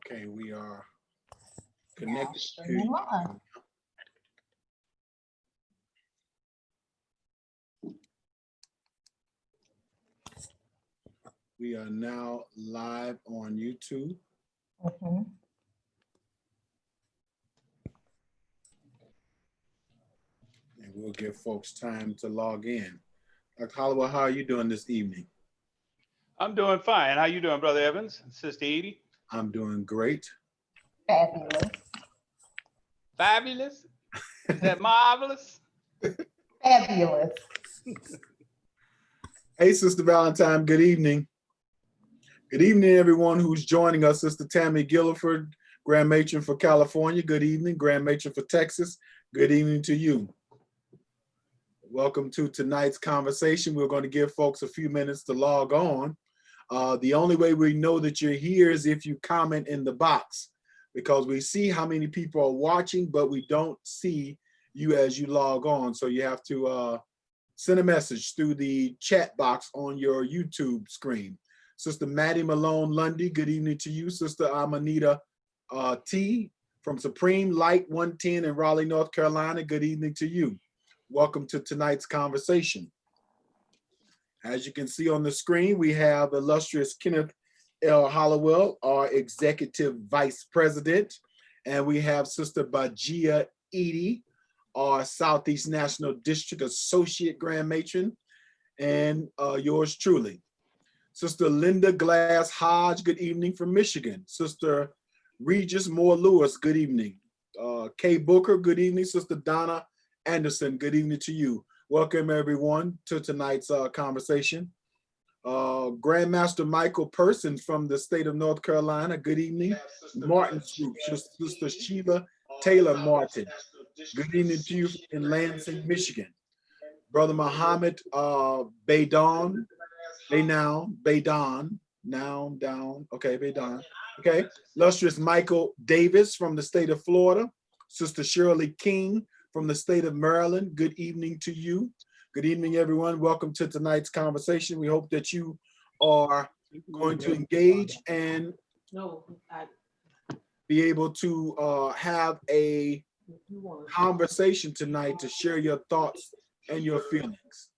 Okay, we are connected to streaming you. live. We are now live on YouTube. Mhm. And we'll give folks time to log in. Dr. Holloway, how are you doing this evening? I'm doing fine. How you doing, Brother Evans? Sister Edie? I'm doing great. Fabulous. Fabulous? Is that marvelous? Fabulous. Hey, Sister Valentine, good evening. Good evening, everyone who's joining us. Sister Tammy Gilliford, Grand Matron for California. Good evening. Grand Matron for Texas. Good evening to you. Welcome to tonight's conversation. We're going to give folks a few minutes to log on. The only way we know that you're here is if you comment in the box, because we see how many people are watching, but we don't see you as you log on. So you have to send a message through the chat box on your YouTube screen. Sister Maddie Malone Lundy, good evening to you. Sister Amanita T from Supreme Light 110 in Raleigh, North Carolina, good evening to you. Welcome to tonight's conversation. As you can see on the screen, we have illustrious Kenneth L. Hollowell, our Executive Vice President, and we have Sister Bajia Edie, our Southeast National District Associate Grand Matron, and yours truly. Sister Linda Glass Hodge, good evening from Michigan. Sister Regis Moore Lewis, good evening. Kay Booker, good evening. Sister Donna Anderson, good evening to you. Welcome everyone to tonight's conversation. Grandmaster Michael Person from the state of North Carolina, good evening. Martin's group, Sister Sheila Taylor Martin, good evening to you in Lansing, Michigan. Brother Muhammad Baydon, okay. Illustrious Michael Davis from the state of Florida. Sister Shirley King from the state of Maryland, good evening to you. Good evening, everyone. Welcome to tonight's conversation. We hope that you are going to engage and be able to have a conversation tonight to share your thoughts and your feelings.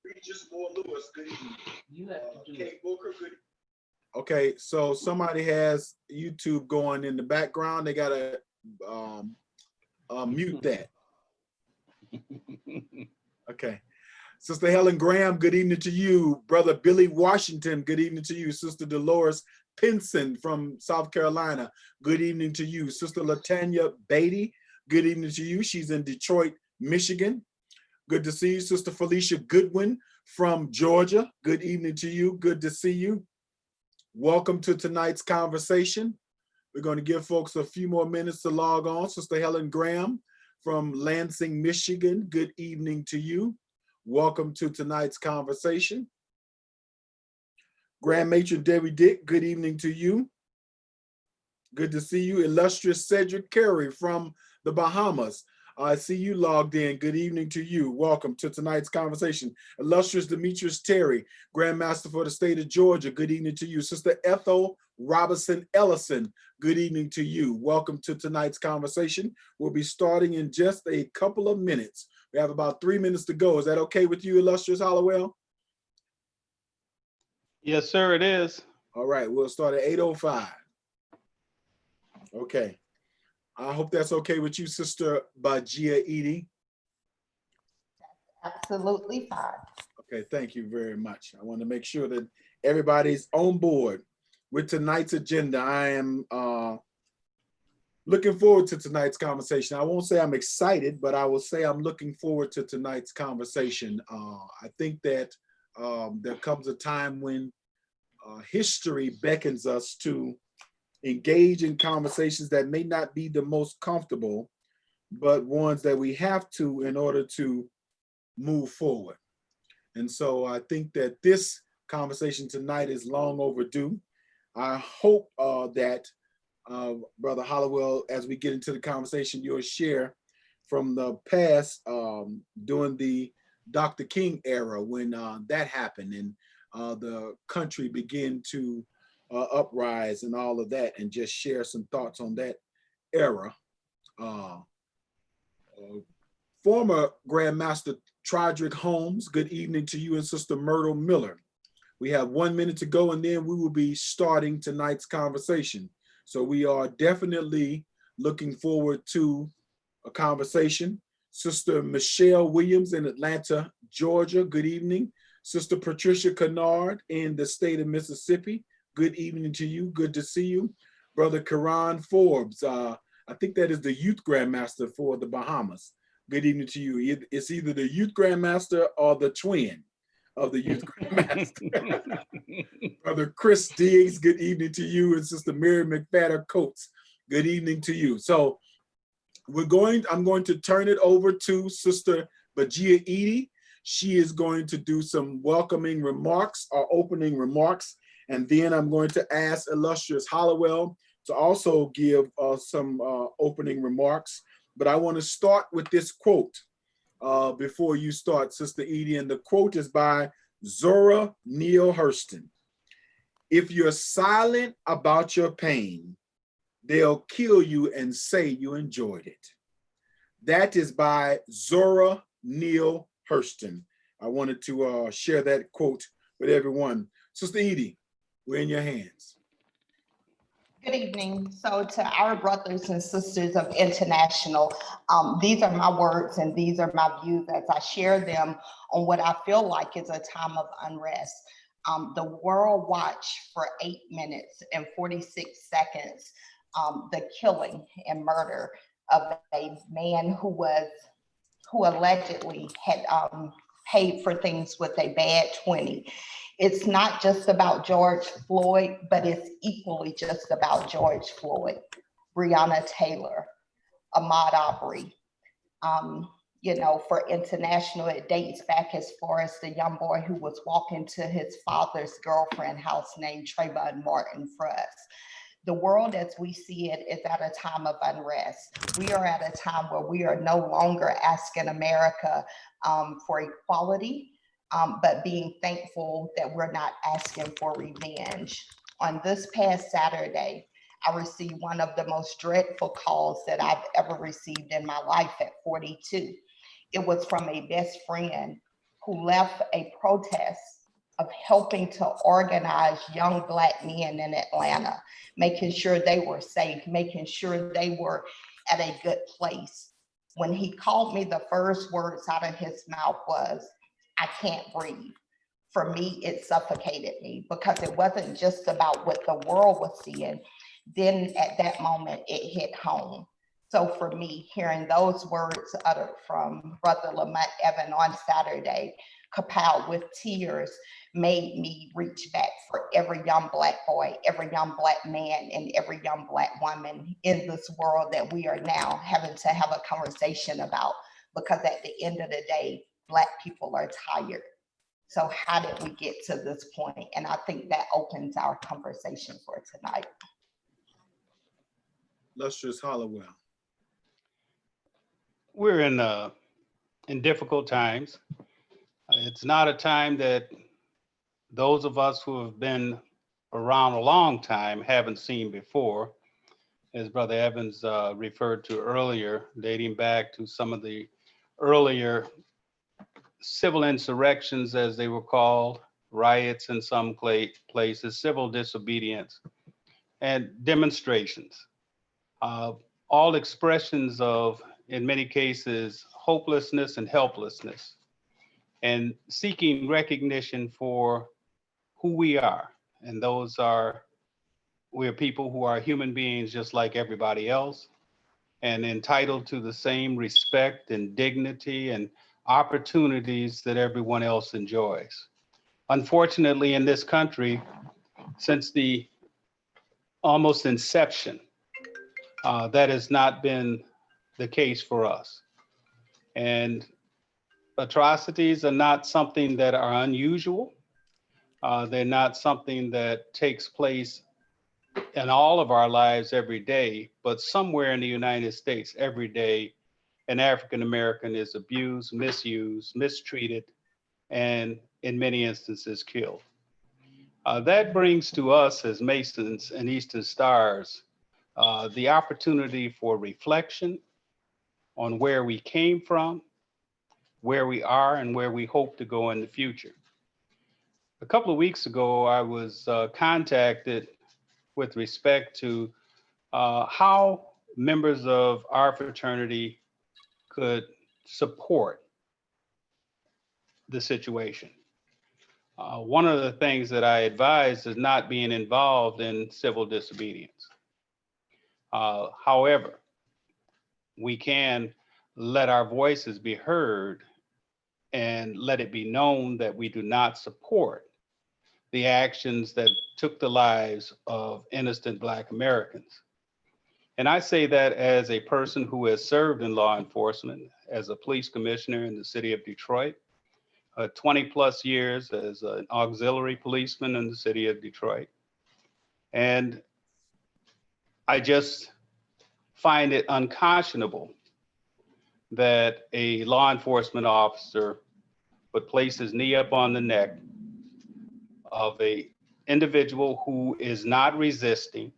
Okay, so somebody has YouTube going in the background. They gotta mute that. Okay. Sister Helen Graham, good evening to you. Brother Billy Washington, good evening to you. Sister Dolores Pinson from South Carolina, good evening to you. Sister Latanya Beatty, good evening to you. She's in Detroit, Michigan. Good to see you. Sister Felicia Goodwin from Georgia, good evening to you. Good to see you. Welcome to tonight's conversation. We're going to give folks a few more minutes to log on. Sister Helen Graham from Lansing, Michigan, good evening to you. Welcome to tonight's conversation. Grand Matron Debbie Dick, good evening to you. Good to see you. Illustrious Cedric Carey from the Bahamas. I see you logged in. Good evening to you. Welcome to tonight's conversation. Illustrious Demetrius Terry, Grandmaster for the state of Georgia. Good evening to you. Sister Ethel Robinson Ellison, good evening to you. Welcome to tonight's conversation. We'll be starting in just a couple of minutes. We have about 3 minutes to go. Is that okay with you, Illustrious Hollowell? Yes, sir, it is. All right, we'll start at 8:05. Okay. I hope that's okay with you, Sister Bajia Edie. Absolutely fine. Okay, thank you very much. I want to make sure that everybody's on board with tonight's agenda. I am looking forward to tonight's conversation. I won't say I'm excited, but I will say I'm looking forward to tonight's conversation. I think that there comes a time when history beckons us to engage in conversations that may not be the most comfortable, but ones that we have to in order to move forward. And so I think that this conversation tonight is long overdue. I hope that Brother Hollowell, as we get into the conversation, you'll share from the past during the Dr. King era when that happened and the country began to uprise and all of that, and just share some thoughts on that era. Former Grandmaster Trodrick Holmes, good evening to you, and Sister Myrtle Miller. We have 1 minute to go, and then we will be starting tonight's conversation. So we are definitely looking forward to a conversation. Sister Michelle Williams in Atlanta, Georgia, good evening. Sister Patricia Kennard in the state of Mississippi, good evening to you, good to see you. Brother Karan Forbes, I think that is the youth grandmaster for the Bahamas. Good evening to you. It's either the youth grandmaster or the twin of the youth grandmaster. Brother Chris Diggs, good evening to you, and Sister Mary McFadder Coates, good evening to you. So I'm going to turn it over to Sister Bajia Edie. She is going to do some welcoming remarks or opening remarks, and then I'm going to ask Illustrious Hollowell to also give some opening remarks. But I want to start with this quote before you start, Sister Edie, and the quote is by Zora Neale Hurston. If you're silent about your pain, they'll kill you and say you enjoyed it. That is by Zora Neale Hurston. I wanted to share that quote with everyone. Sister Edie, we're in your hands. Good evening. So to our brothers and sisters of International, these are my words and these are my views as I share them on what I feel like is a time of unrest. The world watched for 8 minutes and 46 seconds the killing and murder of a man who allegedly had paid for things with a bad 20. It's not just about George Floyd, but it's equally just about George Floyd, Breonna Taylor, Ahmaud Arbery. For International, it dates back as far as the young boy who was walking to his father's girlfriend house named Trayvon Martin Frust. The world as we see it is at a time of unrest. We are at a time where we are no longer asking America for equality, but being thankful that we're not asking for revenge. On this past Saturday, I received one of the most dreadful calls that I've ever received in my life at 42. It was from a best friend who left a protest of helping to organize young Black men in Atlanta, making sure they were safe, making sure they were at a good place. When he called me, the first words out of his mouth was, "I can't breathe." For me, it suffocated me because it wasn't just about what the world was seeing. Then at that moment, it hit home. So for me, hearing those words uttered from Brother Lamont Evan on Saturday, compiled with tears, made me reach back for every young Black boy, every young Black man, and every young Black woman in this world that we are now having to have a conversation about. Because at the end of the day, Black people are tired. So how did we get to this point? And I think that opens our conversation for tonight. Illustrious Hollowell. We're in difficult times. It's not a time that those of us who have been around a long time haven't seen before, as Brother Evans referred to earlier, dating back to some of the earlier civil insurrections, as they were called, riots in some places, civil disobedience, and demonstrations. All expressions of, in many cases, hopelessness and helplessness, and seeking recognition for who we are. And we're people who are human beings just like everybody else, and entitled to the same respect and dignity and opportunities that everyone else enjoys. Unfortunately, in this country, since the almost inception, that has not been the case for us. And atrocities are not something that are unusual. They're not something that takes place in all of our lives every day, but somewhere in the United States every day, an African American is abused, misused, mistreated, and in many instances killed. That brings to us as Masons and Eastern Stars the opportunity for reflection on where we came from, where we are, and where we hope to go in the future. A couple of weeks ago, I was contacted with respect to how members of our fraternity could support the situation. One of the things that I advised is not being involved in civil disobedience. However, we can let our voices be heard and let it be known that we do not support the actions that took the lives of innocent Black Americans. And I say that as a person who has served in law enforcement, as a police commissioner in the city of Detroit, 20 plus years as an auxiliary policeman in the city of Detroit. And I just find it unconscionable that a law enforcement officer would place his knee up on the neck of a individual who is not resisting,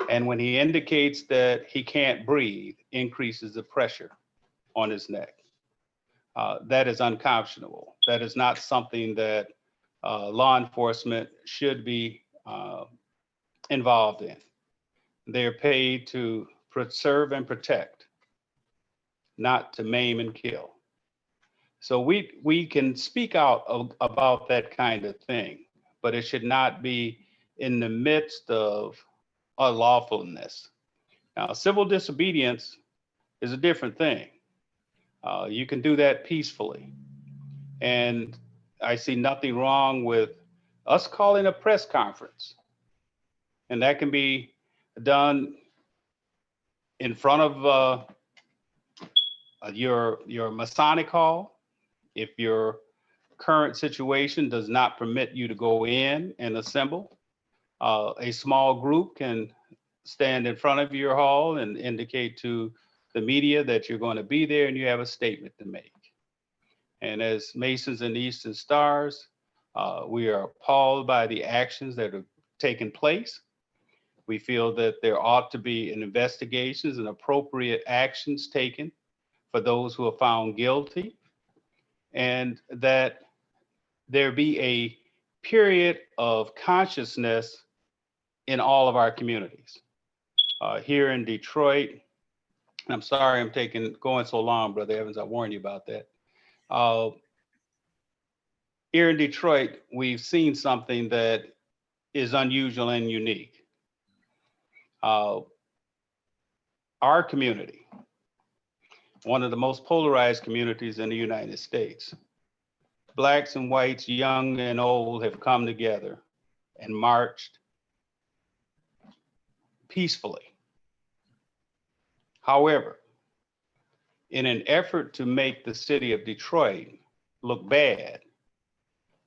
and when he indicates that he can't breathe, increases the pressure on his neck. That is unconscionable. That is not something that law enforcement should be involved in. They're paid to preserve and protect, not to maim and kill. So we can speak out about that kind of thing, but it should not be in the midst of unlawfulness. Now, civil disobedience is a different thing. You can do that peacefully. And I see nothing wrong with us calling a press conference. And that can be done in front of your Masonic hall. If your current situation does not permit you to go in and assemble, a small group can stand in front of your hall and indicate to the media that you're going to be there and you have a statement to make. And as Masons and Eastern Stars, we are appalled by the actions that have taken place. We feel that there ought to be an investigations and appropriate actions taken for those who are found guilty, and that there be a period of consciousness in all of our communities. Here in Detroit, and I'm sorry I'm going so long, Brother Evans, I warned you about that. Here in Detroit, we've seen something that is unusual and unique. Our community, one of the most polarized communities in the United States, Blacks and whites, young and old, have come together and marched peacefully. However, in an effort to make the city of Detroit look bad,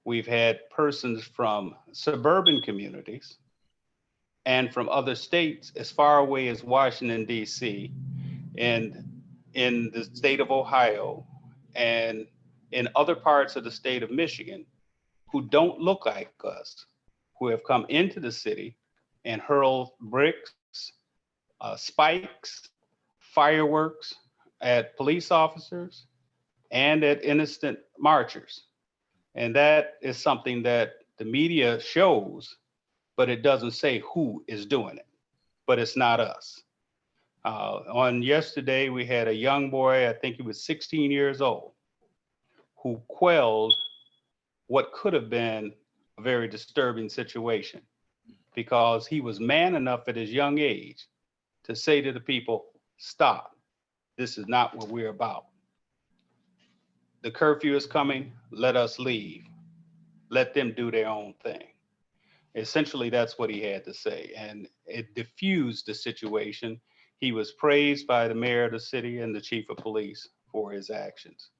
we've had persons from suburban communities and from other states as far away as Washington, D.C., and in the state of Ohio, and in other parts of the state of Michigan, who don't look like us, who have come into the city and hurled bricks, spikes, fireworks at police officers and at innocent marchers. And that is something that the media shows, but it doesn't say who is doing it, but it's not us. On yesterday, we had a young boy, I think he was 16 years old, who quelled what could have been a very disturbing situation, because he was man enough at his young age to say to the people, stop, this is not what we're about. The curfew is coming, let us leave. Let them do their own thing. Essentially, that's what he had to say. And it diffused the situation. He was praised by the mayor of the city and the chief of police for his actions.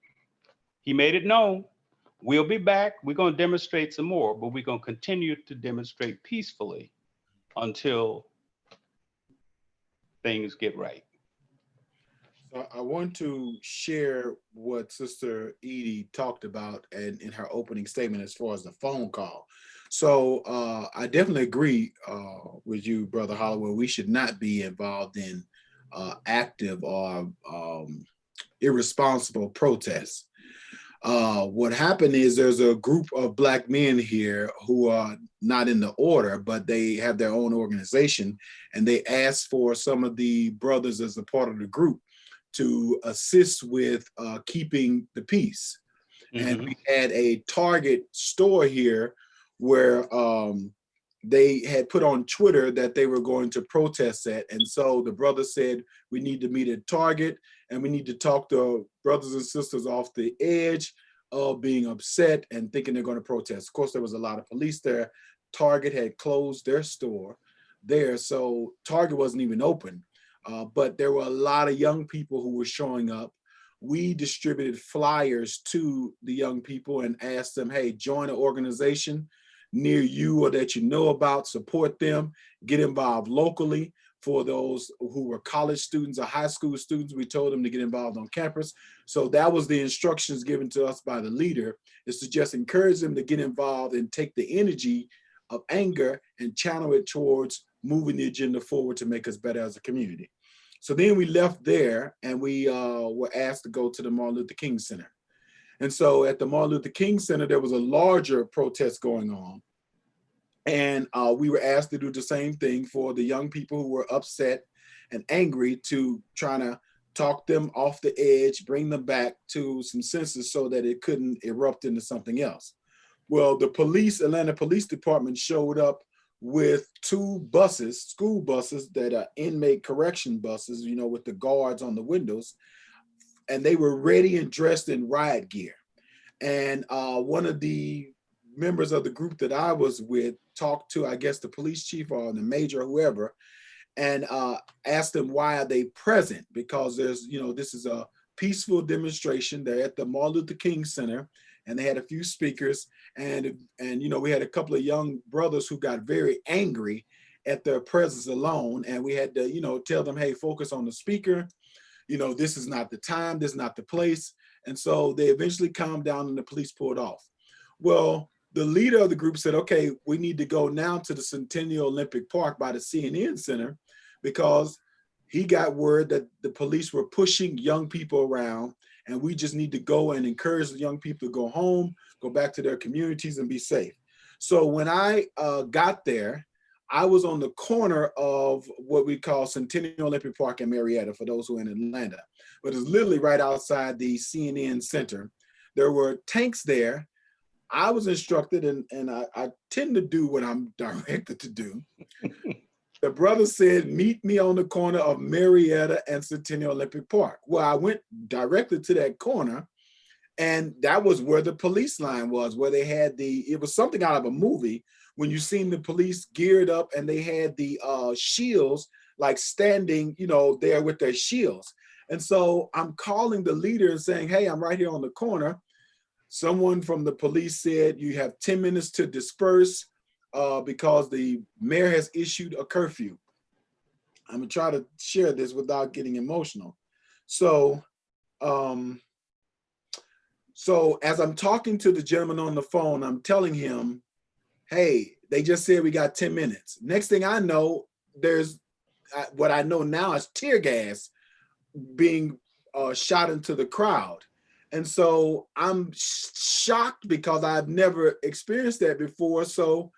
He made it known, we'll be back, we're going to demonstrate some more, but we're going to continue to demonstrate peacefully until things get right. So I want to share what Sister Edie talked about in her opening statement as far as the phone call. So I definitely agree with you, Brother Holloway. We should not be involved in active or irresponsible protests. What happened is there's a group of Black men here who are not in the order, but they have their own organization, and they asked for some of the brothers as a part of the group to assist with keeping the peace. And we had a Target store here where they had put on Twitter that they were going to protest at. And so the brother said, we need to meet at Target and we need to talk to brothers and sisters off the edge of being upset and thinking they're going to protest. Of course, there was a lot of police there. Target had closed their store there, so Target wasn't even open. But there were a lot of young people who were showing up. We distributed flyers to the young people and asked them, hey, join an organization near you or that you know about, support them, get involved locally. For those who were college students or high school students, we told them to get involved on campus. So that was the instructions given to us by the leader, is to just encourage them to get involved and take the energy of anger and channel it towards moving the agenda forward to make us better as a community. So then we left there and we were asked to go to the Martin Luther King Center. And so at the Martin Luther King Center, there was a larger protest going on. And we were asked to do the same thing for the young people who were upset and angry, to trying to talk them off the edge, bring them back to some senses so that it couldn't erupt into something else. Well, the Atlanta Police Department showed up with 2 buses, school buses that are inmate correction buses, you know, with the guards on the windows, and they were ready and dressed in riot gear. And one of the members of the group that I was with talked to, I guess, the police chief or the major or whoever, and asked them, why are they present? Because there's, you know, this is a peaceful demonstration. They're at the Martin Luther King Center, and they had a few speakers, and you know, we had a couple of young brothers who got very angry at their presence alone, and we had to, you know, tell them, hey, focus on the speaker. You know, this is not the time, this is not the place. And so they eventually calmed down and the police pulled off. Well, the leader of the group said, okay, we need to go now to the Centennial Olympic Park by the CNN Center, because he got word that the police were pushing young people around, and we just need to go and encourage the young people to go home, go back to their communities and be safe. So when I got there, I was on the corner of what we call Centennial Olympic Park in Marietta, for those who are in Atlanta, but it's literally right outside the CNN Center. There were tanks there. I was instructed, and I tend to do what I'm directed to do. The brother said, meet me on the corner of Marietta and Centennial Olympic Park. Well, I went directly to that corner, and that was where the police line was, where they had it was something out of a movie, when you seen the police geared up and they had the shields, like standing, you know, there with their shields. And so I'm calling the leader and saying, hey, I'm right here on the corner. Someone from the police said, you have 10 minutes to disperse because the mayor has issued a curfew. I'm gonna try to share this without getting emotional. So as I'm talking to the gentleman on the phone, I'm telling him, hey, they just said we got 10 minutes. Next thing I know, there's what I know now is tear gas being shot into the crowd. And so I'm shocked because I've never experienced that before. So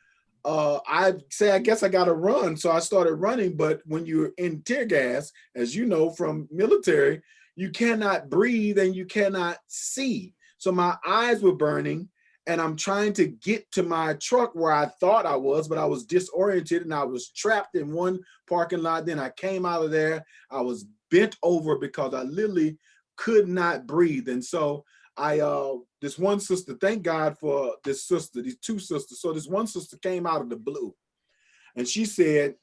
I say, I guess I got to run. So I started running. But when you're in tear gas, as you know from military, you cannot breathe and you cannot see. So my eyes were burning, and I'm trying to get to my truck where I thought I was, but I was disoriented and I was trapped in one parking lot. Then I came out of there. I was bent over because I literally could not breathe. And so this one sister, thank God for this sister, these 2 sisters. So this one sister came out of the blue and she said,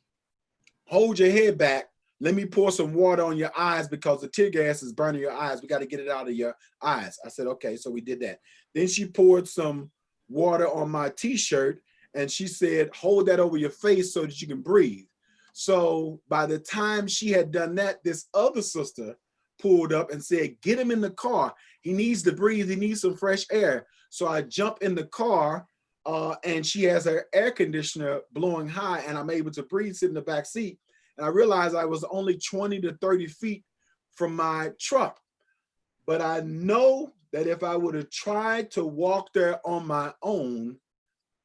hold your head back. Let me pour some water on your eyes because the tear gas is burning your eyes. We got to get it out of your eyes. I said, okay. So we did that. Then she poured some water on my t-shirt and she said, hold that over your face so that you can breathe. So by the time she had done that, this other sister pulled up and said, get him in the car. He needs to breathe. He needs some fresh air. So I jump in the car and she has her air conditioner blowing high, and I'm able to breathe, sit in the back seat. And I realized I was only 20 to 30 feet from my truck. But I know that if I would have tried to walk there on my own,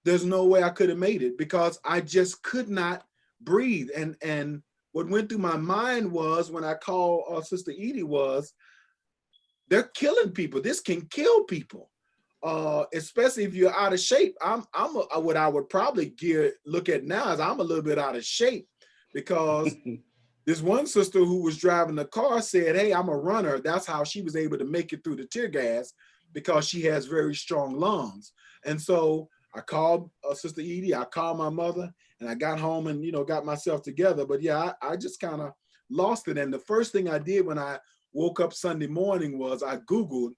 there's no way I could have made it, because I just could not breathe. And what went through my mind was, when I called Sister Edie, was they're killing people. This can kill people, especially if you're out of shape. What I would probably look at now is I'm a little bit out of shape, because this one sister who was driving the car said, hey, I'm a runner. That's how she was able to make it through the tear gas, because she has very strong lungs. And so I called Sister Edie, I called my mother, and I got home and, got myself together. But yeah, I just kind of lost it. And the first thing I did when I woke up Sunday morning was I Googled,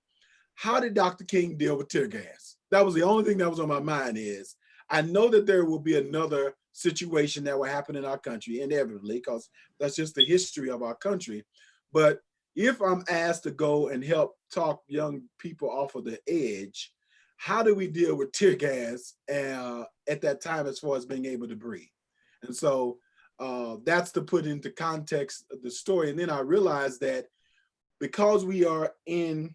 how did Dr. King deal with tear gas? That was the only thing that was on my mind. Is I know that there will be another situation that will happen in our country, inevitably, because that's just the history of our country. But if I'm asked to go and help talk young people off of the edge, how do we deal with tear gas at that time, as far as being able to breathe? And so that's to put into context the story. And then I realized that because we are in,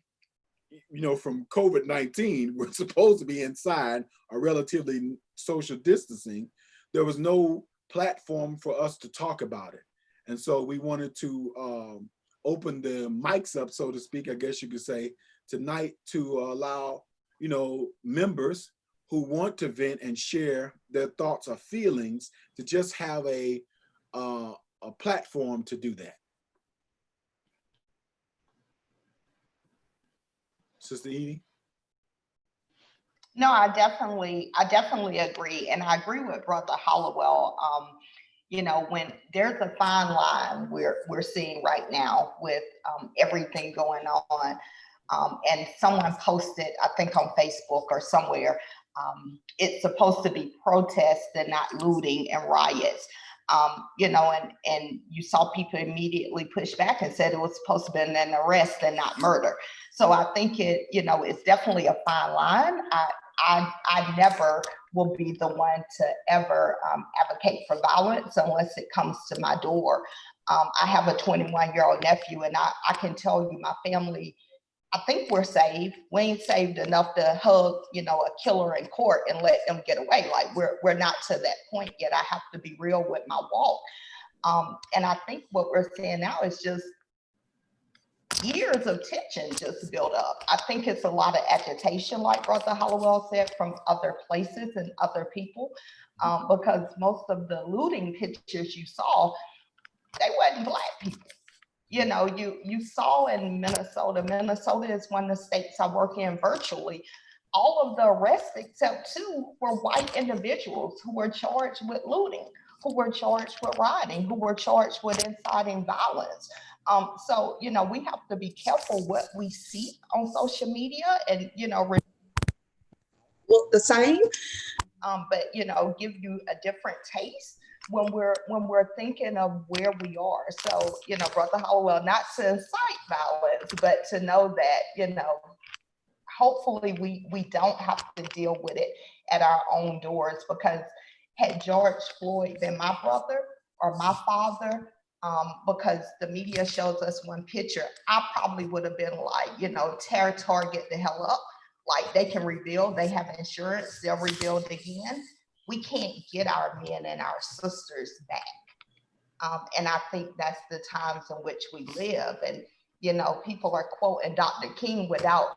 from COVID-19, we're supposed to be inside or relatively social distancing. There was no platform for us to talk about it. And so we wanted to open the mics up, so to speak, I guess you could say, tonight, to allow, members who want to vent and share their thoughts or feelings to just have a platform to do that. Sister Edie? No, I definitely agree. And I agree with Brother Hollowell. When there's a fine line we're seeing right now with everything going on. And someone posted, I think on Facebook or somewhere, it's supposed to be protests and not looting and riots. And you saw people immediately push back and said it was supposed to be an arrest and not murder. So I think it's definitely a fine line. I never will be the one to ever advocate for violence unless it comes to my door. I have a 21-year-old nephew, and I can tell you, my family, I think we're saved. We ain't saved enough to hug, a killer in court and let them get away. Like we're not to that point yet. I have to be real with my walk. And I think what we're seeing now is just years of tension just build up. I think it's a lot of agitation, like Brother Hollowell said, from other places and other people, because most of the looting pictures you saw, they wasn't Black people. You saw in Minnesota. Minnesota is one of the states I work in virtually. All of the arrests except 2 were white individuals who were charged with looting, who were charged with rioting, who were charged with inciting violence. So, we have to be careful what we see on social media and, look the same, but, give you a different taste when we're thinking of where we are. So, Brother Hollowell, not to incite violence, but to know that, hopefully we don't have to deal with it at our own doors, because had George Floyd been my brother or my father, because the media shows us one picture, I probably would have been like, tear Target the hell up. Like, they can rebuild, they have insurance, they'll rebuild again. We can't get our men and our sisters back. And I think that's the times in which we live. And, people are quoting Dr. King without,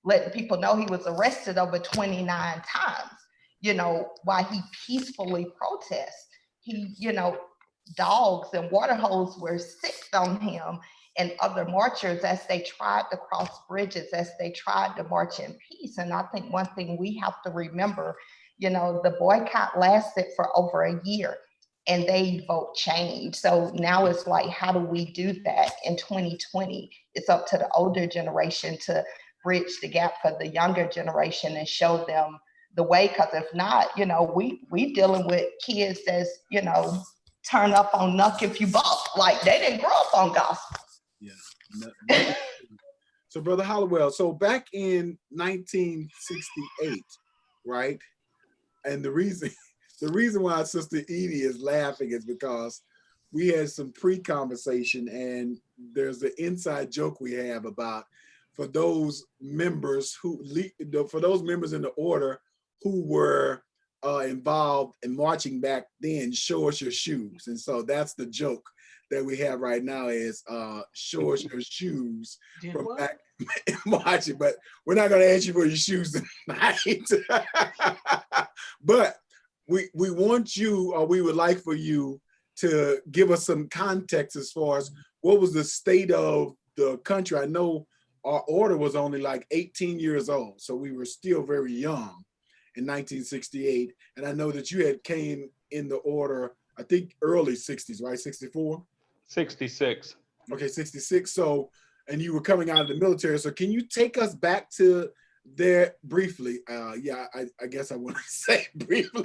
letting people know he was arrested over 29 times, while he peacefully protests. He, dogs and water hoses were sicked on him and other marchers as they tried to cross bridges, as they tried to march in peace. And I think one thing we have to remember, the boycott lasted for over a year and they evoked change. So now it's like, how do we do that in 2020? It's up to the older generation to bridge the gap for the younger generation and show them the way. Because if not, we dealing with kids that's, turn up on Nuck If You Buck. Like, they didn't grow up on gospel. Yeah. So Brother Hollowell, so back in 1968, right? And the reason the reason why Sister Edie is laughing is because we had some pre-conversation, and there's an inside joke we have about for those members for those members in the order who were involved in marching back then, show us your shoes. And so that's the joke that we have right now is show us your shoes from back marching. But we're not going to ask you for your shoes tonight. But we want you, or we would like for you to give us some context as far as what was the state of the country. I know our order was only like 18 years old, so we were still very young in 1968. And I know that you had came in the order, I think early 60s, right? 64? 66. Okay, 66. So, and you were coming out of the military. So can you take us back to there briefly? Yeah, I guess I want to say briefly.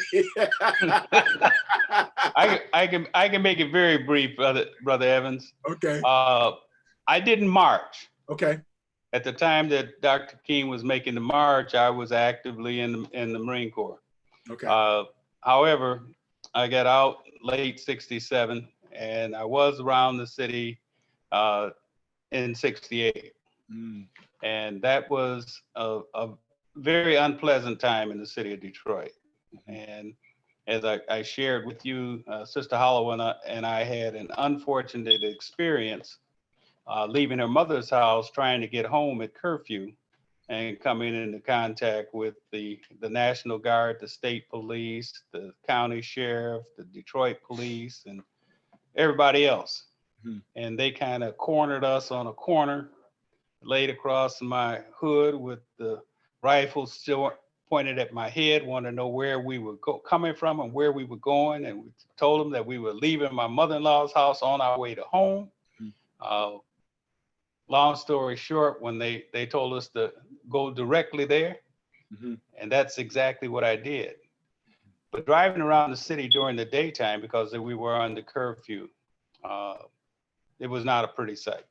I can make it very brief, brother Evans. Okay. I didn't march. Okay. At the time that Dr. King was making the march, I was actively in the Marine Corps. Okay. However, I got out late 67, and I was around the city in 68. Mm. And that was a very unpleasant time in the city of Detroit. And as I shared with you, Sister Hollow and I had an unfortunate experience leaving her mother's house, trying to get home at curfew, and coming into contact with the National Guard, the state police, the county sheriff, the Detroit police, and everybody else. Mm-hmm. And they kind of cornered us on a corner, laid across my hood with the rifle still pointed at my head, wanted to know where we were coming from and where we were going. And we told them that we were leaving my mother-in-law's house on our way to home. Mm-hmm. Long story short, when they told us to go directly there, mm-hmm. and that's exactly what I did. But driving around the city during the daytime, because we were under curfew, it was not a pretty sight.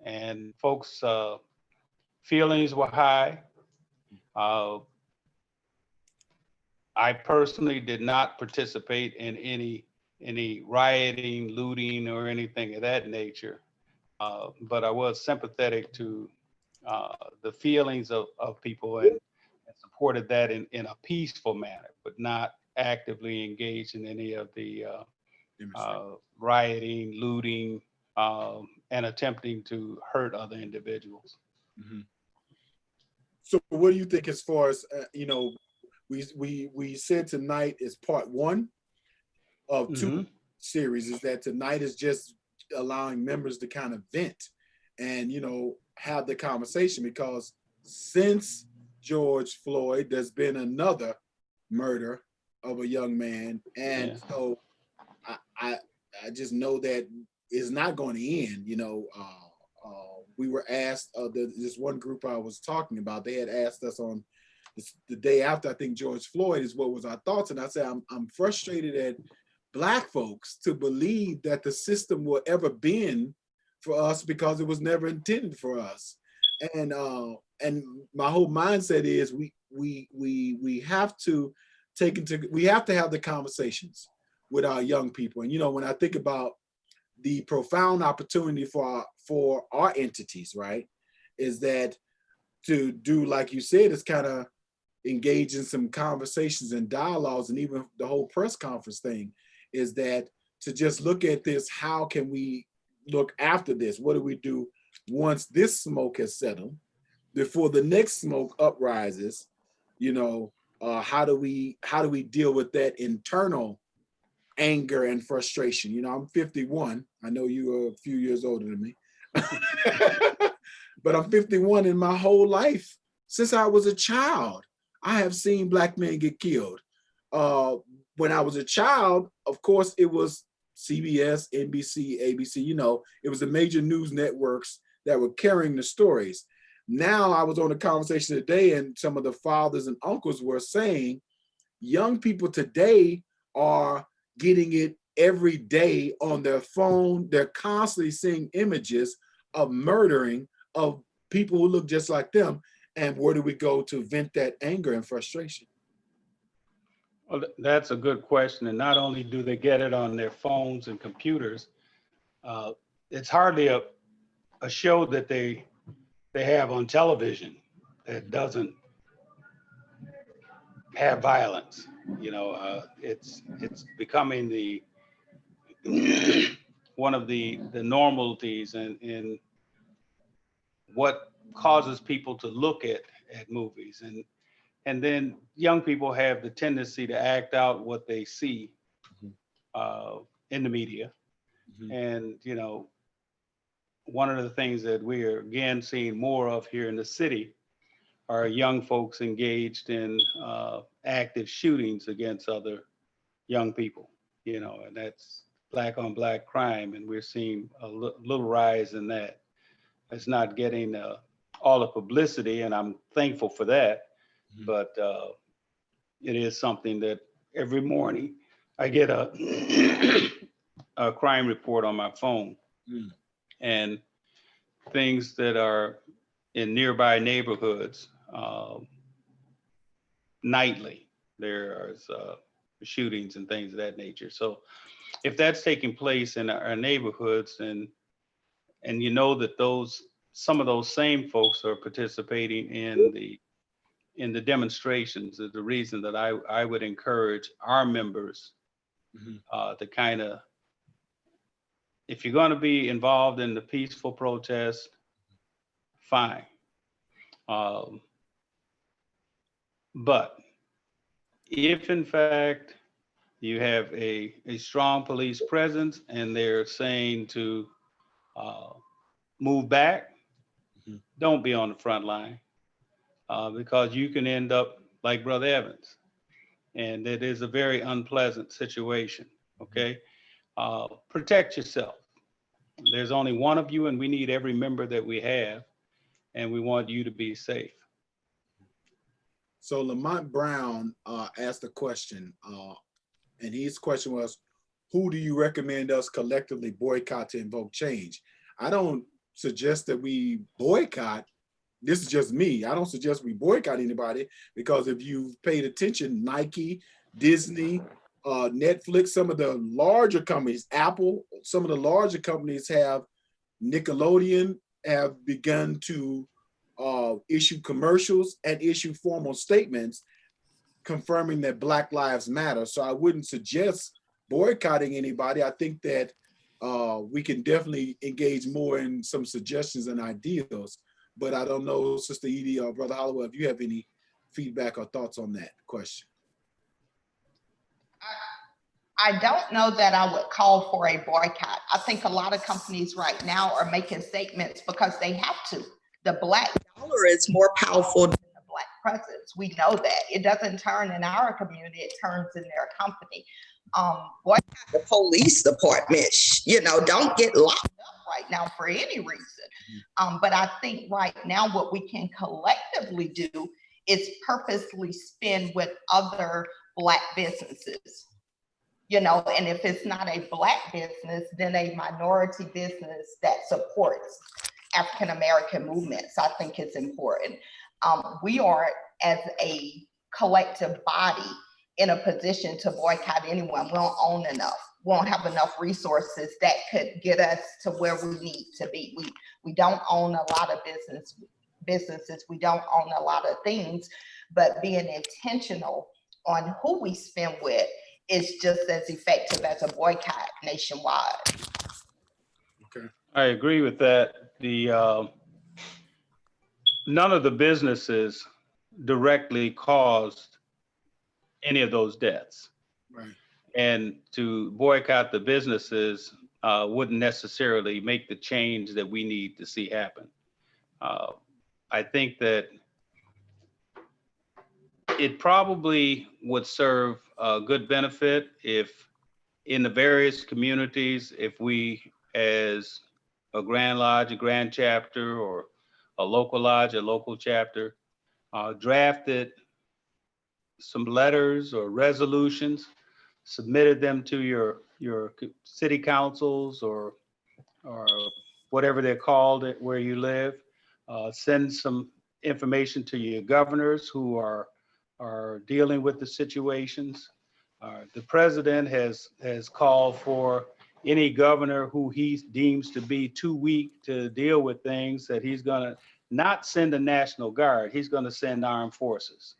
And folks' feelings were high. I personally did not participate in any rioting, looting, or anything of that nature. But I was sympathetic to the feelings of people and supported that in a peaceful manner, but not actively engaged in any of the rioting, looting, and attempting to hurt other individuals. Mm-hmm. So what do you think as far as, we said tonight is part one of two mm-hmm. series, is that tonight is just allowing members to kind of vent and, have the conversation, because since George Floyd, there's been another murder of a young man. And so I just know that it's not going to end. We were asked, this one group I was talking about, they had asked us on the day after, I think, George Floyd, is what was our thoughts. And I said, I'm frustrated at Black folks to believe that the system will ever bend for us, because it was never intended for us. And my whole mindset is we have to have the conversations with our young people. And when I think about the profound opportunity for our entities, right, is that to do, like you said, is kind of engage in some conversations and dialogues, and even the whole press conference thing, is that to just look at this, how can we look after this? What do we do once this smoke has settled, before the next smoke uprises? How do we deal with that internal anger and frustration? I'm 51. I know you are a few years older than me. But I'm 51, and my whole life, since I was a child, I have seen Black men get killed. When I was a child, of course, it was CBS, NBC, ABC, it was the major news networks that were carrying the stories. Now, I was on a conversation today, and some of the fathers and uncles were saying young people today are getting it every day on their phone. They're constantly seeing images of murdering of people who look just like them. And where do we go to vent that anger and frustration? Well, that's a good question. And not only do they get it on their phones and computers, it's hardly a show that they have on television that doesn't have violence. You know, it's becoming the one of the normalities in what causes people to look at movies, and then young people have the tendency to act out what they see in the media. And you know, one of the things that we are again seeing more of here in the city are young folks engaged in active shootings against other young people, you know, and that's black on black crime. And we're seeing a little rise in that. It's not getting all the publicity, and I'm thankful for that. But it is something that every morning I get a crime report on my phone. And things that are in nearby neighborhoods nightly. There's shootings and things of that nature. So if that's taking place in our neighborhoods, and you know that some of those same folks are participating in the demonstrations, is the reason that I would encourage our members to kind of, if you're going to be involved in the peaceful protest, fine. But if in fact you have a strong police presence and they're saying to move back, don't be on the front line, because you can end up like Brother Evans. And it is a very unpleasant situation, okay? Protect yourself. There's only one of you, and we need every member that we have, and we want you to be safe. So Lamont Brown asked a question, and his question was, who do you recommend us collectively boycott to invoke change? I don't suggest that we boycott. This is just me. I don't suggest we boycott anybody, because if you've paid attention, Nike, Disney, Netflix, some of the larger companies, Apple, some of the larger companies have, Nickelodeon have begun to issue commercials and issue formal statements confirming that Black Lives Matter. So I wouldn't suggest boycotting anybody. I think that we can definitely engage more in some suggestions and ideas. But I don't know, Sister Edie or Brother Holloway, if you have any feedback or thoughts on that question. I don't know that I would call for a boycott. I think a lot of companies right now are making statements because they have to. The Black dollar is more powerful than the Black presence. We know that. It doesn't turn in our community, it turns in their company. Boycott the police department, you know, don't get locked up right now for any reason. But I think right now what we can collectively do is purposely spend with other Black businesses. You know, and if it's not a Black business, then a minority business that supports African-American movements, I think it's important. We are, as a collective body, in a position to boycott anyone. We don't own enough. We don't have enough resources that could get us to where we need to be. We don't own a lot of businesses. We don't own a lot of things, but being intentional on who we spend with is just as effective as a boycott nationwide. Okay. I agree with that. None of the businesses directly caused any of those deaths. Right. And to boycott the businesses wouldn't necessarily make the change that we need to see happen. I think that it probably would serve a good benefit if in the various communities, if we as a Grand Lodge, a Grand Chapter, or a local lodge, a local chapter, drafted some letters or resolutions, submitted them to your city councils or whatever they're called where you live, send some information to your governors who are dealing with the situations, The president has called for any governor who he deems to be too weak to deal with things, that he's going to not send a National Guard, he's going to send armed forces.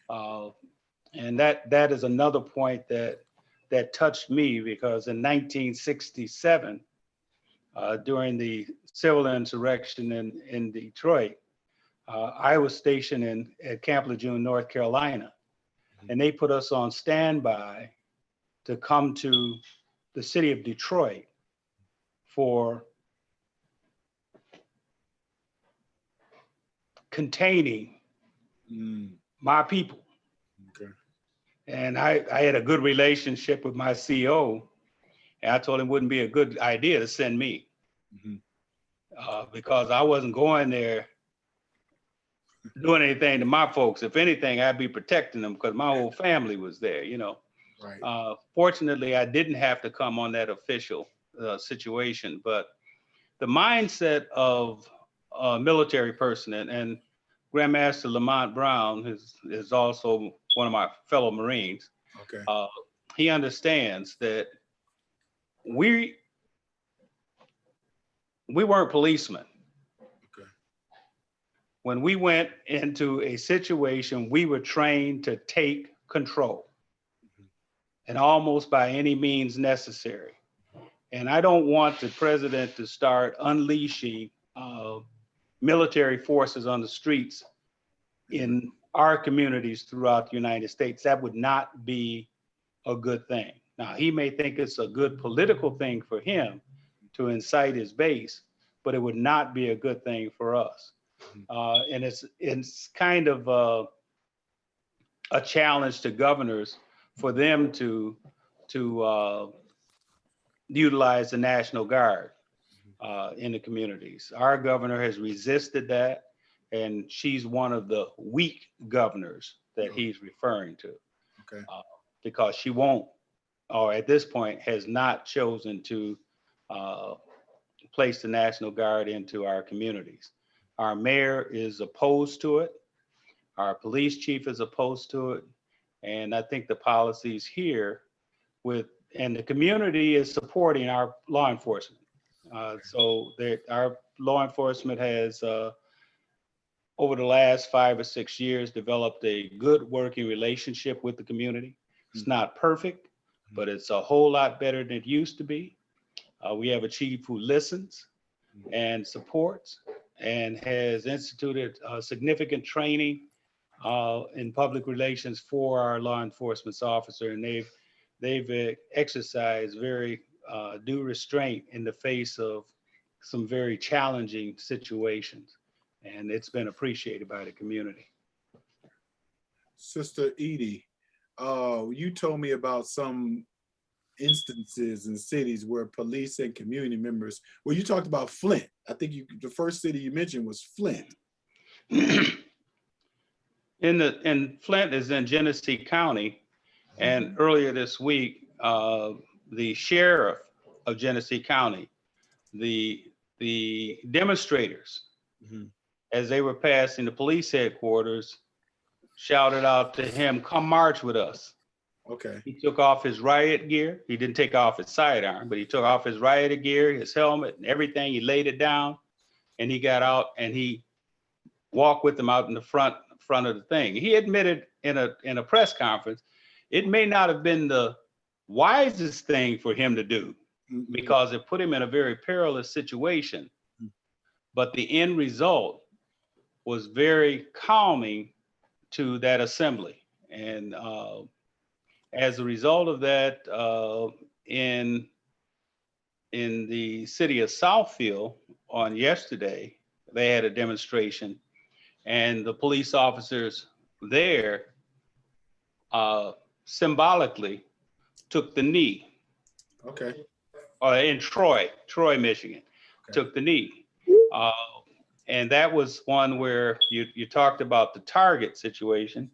And that is another point that touched me, because in 1967, during the civil insurrection in Detroit, I was stationed at Camp Lejeune, North Carolina, and they put us on standby to come to the city of Detroit for containing my people. Okay. And I had a good relationship with my CO, and I told him it wouldn't be a good idea to send me, because I wasn't going there doing anything to my folks. If anything, I'd be protecting them, because my whole family was there, you know. Right. Fortunately, I didn't have to come on that official situation, but the mindset of a military person, and Grandmaster Lamont Brown is also one of my fellow Marines. Okay. He understands that we weren't policemen. Okay. When we went into a situation, we were trained to take control, and almost by any means necessary. And I don't want the president to start unleashing military forces on the streets in our communities throughout the United States. That would not be a good thing. Now, he may think it's a good political thing for him to incite his base, but it would not be a good thing for us. And it's kind of a challenge to governors for them to utilize the National Guard in the communities. Our governor has resisted that, and she's one of the weak governors that he's referring to. Okay. Because she won't, or at this point has not chosen to place the National Guard into our communities. Our mayor is opposed to it. Our police chief is opposed to it. And I think the policies here and the community is supporting our law enforcement. So our law enforcement has, over the last 5 or 6 years, developed a good working relationship with the community. It's not perfect, but it's a whole lot better than it used to be. We have a chief who listens and supports, and has instituted significant training in public relations for our law enforcement officer, and they've exercised very due restraint in the face of some very challenging situations, and it's been appreciated by the community. Sister Edie, you told me about some instances in cities where police and community members, well, you talked about Flint. I think the first city you mentioned was Flint. In Flint is in Genesee County, and earlier this week, the sheriff of Genesee County, the demonstrators, as they were passing the police headquarters, shouted out to him, "Come march with us." Okay. He took off his riot gear. He didn't take off his sidearm, but he took off his riot gear, his helmet, and everything. He laid it down, and he got out, and he walked with them out in the front of the thing. He admitted in a press conference, it may not have been the wisest thing for him to do, because it put him in a very perilous situation. But the end result was very calming to that assembly. And as a result of that, in the city of Southfield on yesterday, they had a demonstration, and the police officers there symbolically took the knee. Okay. In Troy, Michigan, took the knee. And that was one where you talked about the Target situation.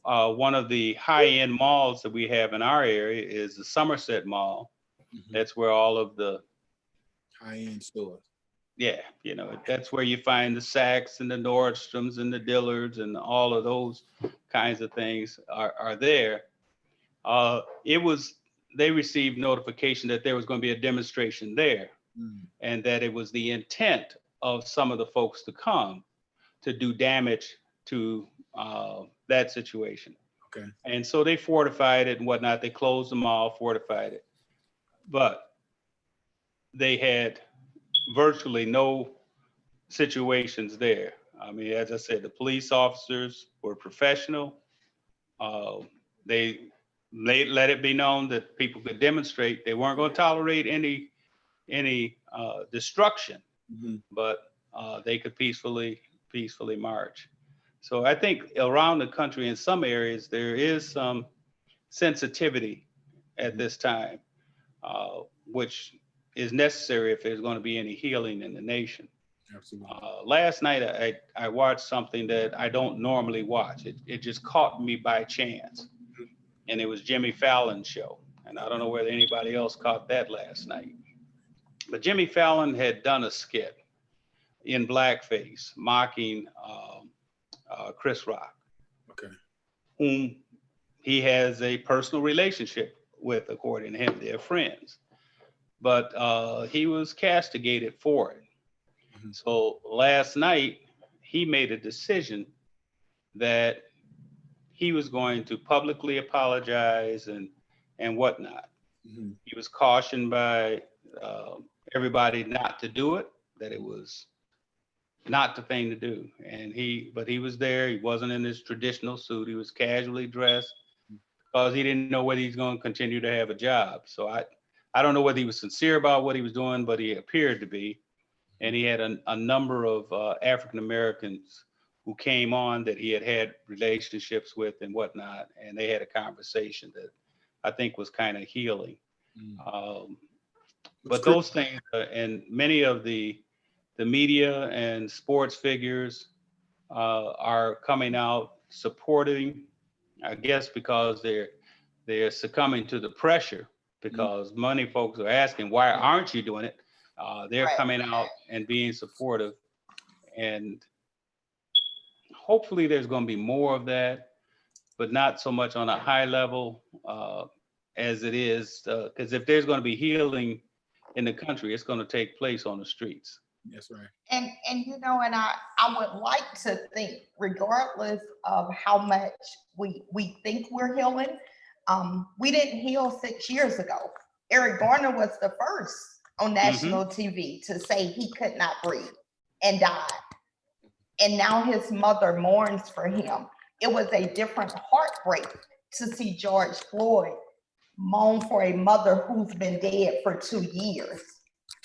One of the high-end malls that we have in our area is the Somerset Mall. That's where all of the high-end stores. Yeah, that's where you find the Saks and the Nordstroms and the Dillards and all of those kinds of things are there. They received notification that there was going to be a demonstration there, and that it was the intent of some of the folks to come to do damage to that situation. Okay. And so they fortified it and whatnot. They closed them all, fortified it. But they had virtually no situations there. I mean, as I said, the police officers were professional. They let it be known that people could demonstrate. They weren't going to tolerate any destruction, but they could peacefully march. So I think around the country, in some areas, there is some sensitivity at this time, which is necessary if there's going to be any healing in the nation. Absolutely. Last night, I watched something that I don't normally watch. It just caught me by chance. And it was Jimmy Fallon's show. And I don't know whether anybody else caught that last night. But Jimmy Fallon had done a skit in blackface mocking Chris Rock, Okay. whom he has a personal relationship with, according to him. They're friends. But he was castigated for it. So last night, he made a decision that he was going to publicly apologize and whatnot. He was cautioned by everybody not to do it, that it was not the thing to do. But he was there. He wasn't in his traditional suit. He was casually dressed because he didn't know whether he's going to continue to have a job. So I don't know whether he was sincere about what he was doing, but he appeared to be. And he had a number of African Americans who came on that he had relationships with and whatnot. And they had a conversation that I think was kind of healing. But those things, and many of the media and sports figures are coming out supporting, I guess, because they're succumbing to the pressure, because money folks are asking, why aren't you doing it? They're coming out and being supportive, and hopefully there's going to be more of that, but not so much on a high level as it is, because if there's going to be healing in the country, it's going to take place on the streets. That's right. And I would like to think, regardless of how much we think we're healing, we didn't heal 6 years ago. Eric Garner was the first on national TV to say he could not breathe and died. And now his mother mourns for him. It was a different heartbreak to see George Floyd mourn for a mother who's been dead for 2 years,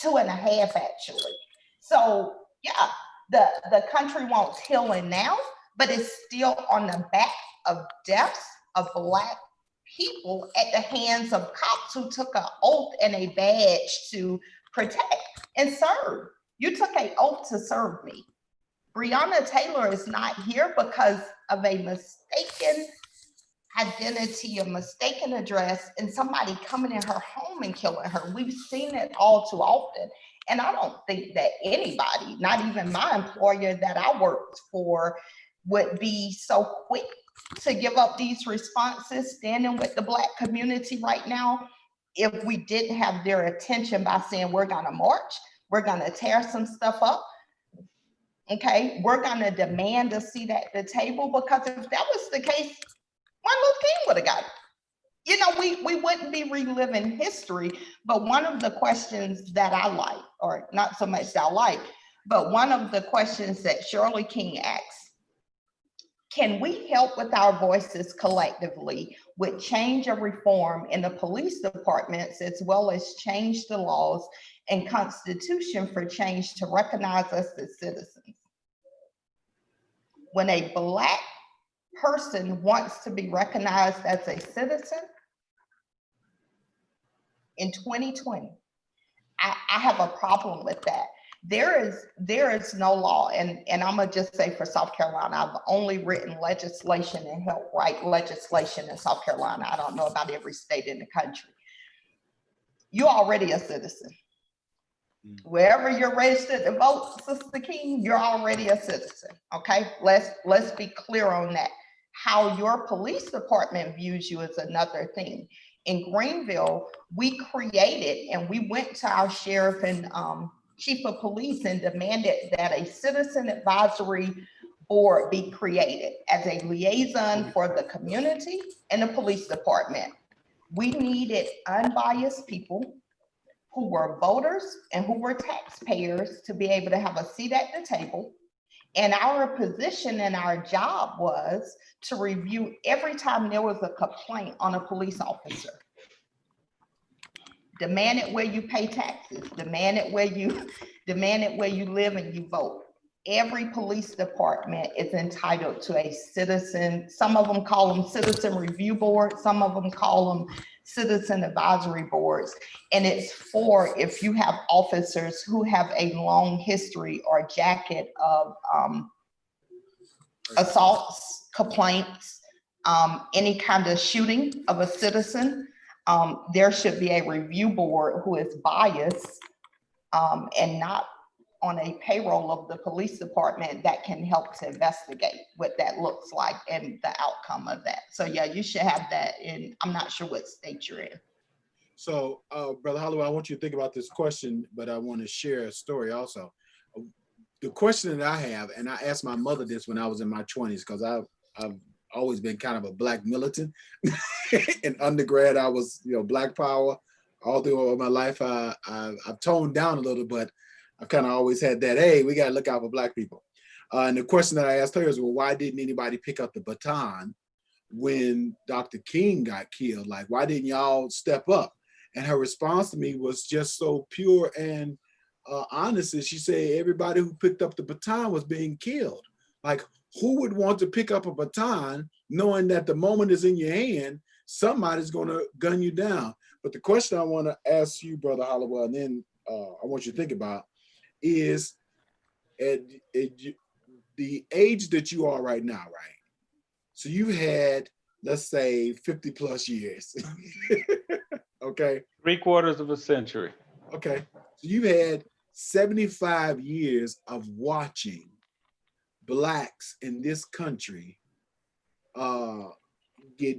2.5 actually. So yeah, the country wants healing now, but it's still on the back of deaths of Black people at the hands of cops who took an oath and a badge to protect and serve. You took an oath to serve me. Breonna Taylor is not here because of a mistaken identity, a mistaken address, and somebody coming in her home and killing her. We've seen it all too often. And I don't think that anybody, not even my employer that I worked for, would be so quick to give up these responses, standing with the Black community right now, if we didn't have their attention by saying, we're gonna march, we're gonna tear some stuff up, okay? We're gonna demand a seat at the table, because if that was the case, Martin Luther King would have got it. You know, we wouldn't be reliving history. But one of the questions that I like, or not so much that I like, but one of the questions that Shirley King asks, can we help with our voices collectively with change or reform in the police departments, as well as change the laws and constitution for change to recognize us as citizens? When a Black person wants to be recognized as a citizen in 2020, I have a problem with that. There is no law, and I'm gonna just say for South Carolina, I've only written legislation and helped write legislation in South Carolina. I don't know about every state in the country. You're already a citizen. Wherever you're registered to vote, Sister King, you're already a citizen. Okay, let's be clear on that. How your police department views you is another thing. In Greenville, we created and we went to our sheriff and chief of police and demanded that a citizen advisory board be created as a liaison for the community and the police department. We needed unbiased people who were voters and who were taxpayers to be able to have a seat at the table. And our position and our job was to review every time there was a complaint on a police officer. Demand it where you pay taxes, demand it where you live and you vote. Every police department is entitled to a citizen, some of them call them citizen review board, some of them call them citizen advisory boards. And it's for if you have officers who have a long history or jacket of assaults, complaints, any kind of shooting of a citizen, there should be a review board who is biased and not on a payroll of the police department that can help to investigate what that looks like and the outcome of that. So yeah, you should have that in, I'm not sure what state you're in. So, Brother Holloway, I want you to think about this question, but I want to share a story also. The question that I have, and I asked my mother this when I was in my 20s, because I've always been kind of a Black militant. In undergrad, I was, Black Power. All through my life, I've toned down a little, but I've kind of always had that, hey, we got to look out for Black people. And the question that I asked her is, well, why didn't anybody pick up the baton when Dr. King got killed? Like, why didn't y'all step up? And her response to me was just so pure and honest. And she said, everybody who picked up the baton was being killed. Like, who would want to pick up a baton knowing that the moment is in your hand, somebody's going to gun you down? But the question I want to ask you, Brother Holloway, and then I want you to think about is at the age that you are right now, right? So you had, let's say, 50 plus years. Okay. 3/4 of a century. Okay. So you had 75 years of watching Blacks in this country get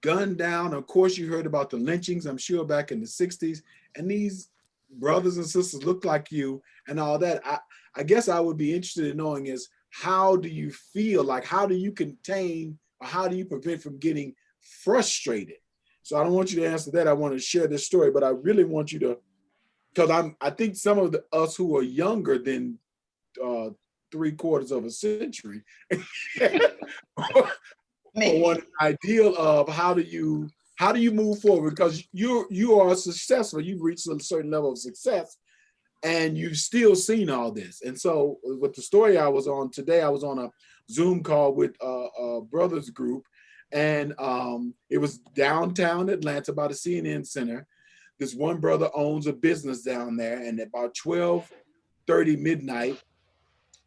gunned down. Of course, you heard about the lynchings, I'm sure, back in the 60s. And these brothers and sisters look like you and all that. I guess I would be interested in knowing is, how do you feel? Like, how do you contain or how do you prevent from getting frustrated? So I don't want you to answer that. I want to share this story, but I really want you to, because I think some of us who are younger than 3/4 of a century want an ideal of how do you move forward, because you are successful. You've reached a certain level of success and you've still seen all this. And so with the story I was on today, I was on a Zoom call with a brothers group, and it was downtown Atlanta by the CNN Center. This one brother owns a business down there, and about 12:30 midnight,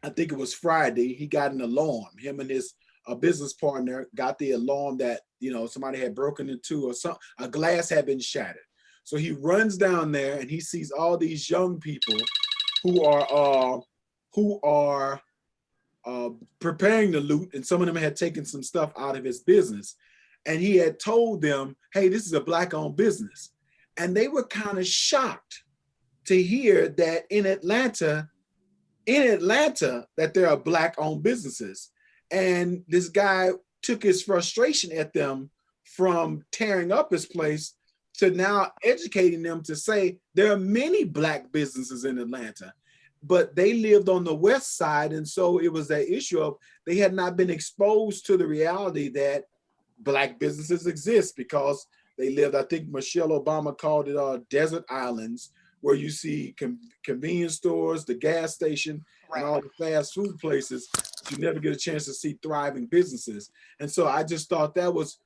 I think it was Friday, he got an alarm. Him and his business partner got the alarm that, somebody had broken into, or a glass had been shattered. So he runs down there and he sees all these young people who are preparing to loot, and some of them had taken some stuff out of his business. And he had told them, hey, this is a Black-owned business. And they were kind of shocked to hear that in Atlanta, that there are Black-owned businesses. And this guy took his frustration at them from tearing up his place to now educating them to say there are many Black businesses in Atlanta, but they lived on the West Side. And so it was that issue of they had not been exposed to the reality that Black businesses exist, because they lived, I think Michelle Obama called it desert islands, where you see convenience stores, the gas station, and all the fast food places. You never get a chance to see thriving businesses. And so I just thought that was,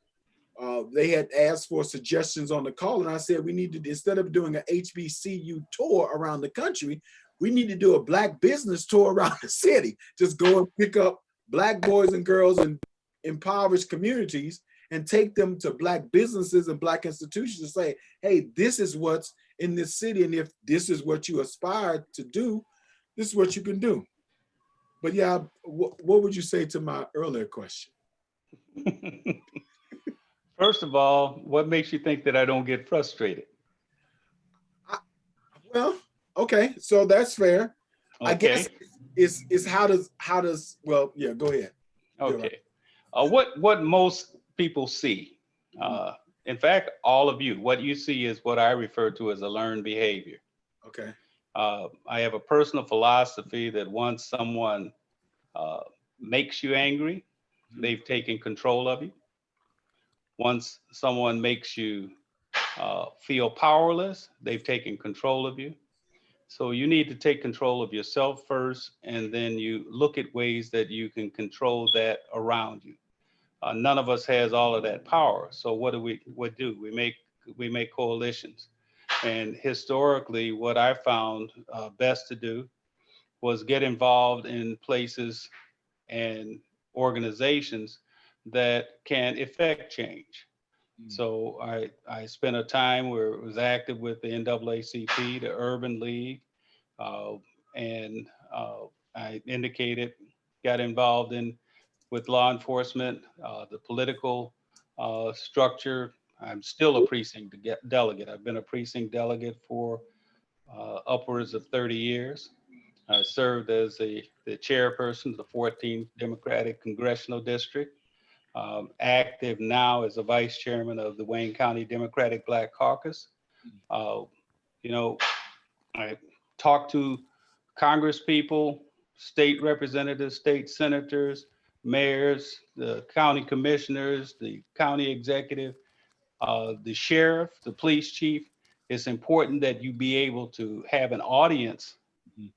they had asked for suggestions on the call. And I said, we need to, instead of doing an HBCU tour around the country, we need to do a Black business tour around the city. Just go and pick up Black boys and girls in impoverished communities and take them to Black businesses and Black institutions and say, hey, this is what's in this city. And if this is what you aspire to do, this is what you can do. But yeah, what would you say to my earlier question? First of all, what makes you think that I don't get frustrated? Well, okay, so that's fair. I guess Okay, it's how does well, yeah, go ahead. You're right. okay. What most people see, in fact, all of you, what you see is what I refer to as a learned behavior. Okay. I have a personal philosophy that once someone uh, makes you angry, they've taken control of you. Once someone makes you feel powerless, they've taken control of you. So you need to take control of yourself first, and then you look at ways that you can control that around you. None of us has all of that power. So what do? We make coalitions. And historically, what I found best to do was get involved in places and organizations that can effect change. So I spent a time where it was active with the NAACP, the Urban League, uh, and I got involved in with law enforcement, the political structure. I'm still a precinct delegate. I've been a precinct delegate for upwards of 30 years. I served as the chairperson of the 14th Democratic Congressional District. Active now as a vice chairman of the Wayne County Democratic Black Caucus. Uh, you know, I talk to Congress people, state representatives, state senators, mayors, the county commissioners, the county executive, the sheriff, the police chief. It's important that you be able to have an audience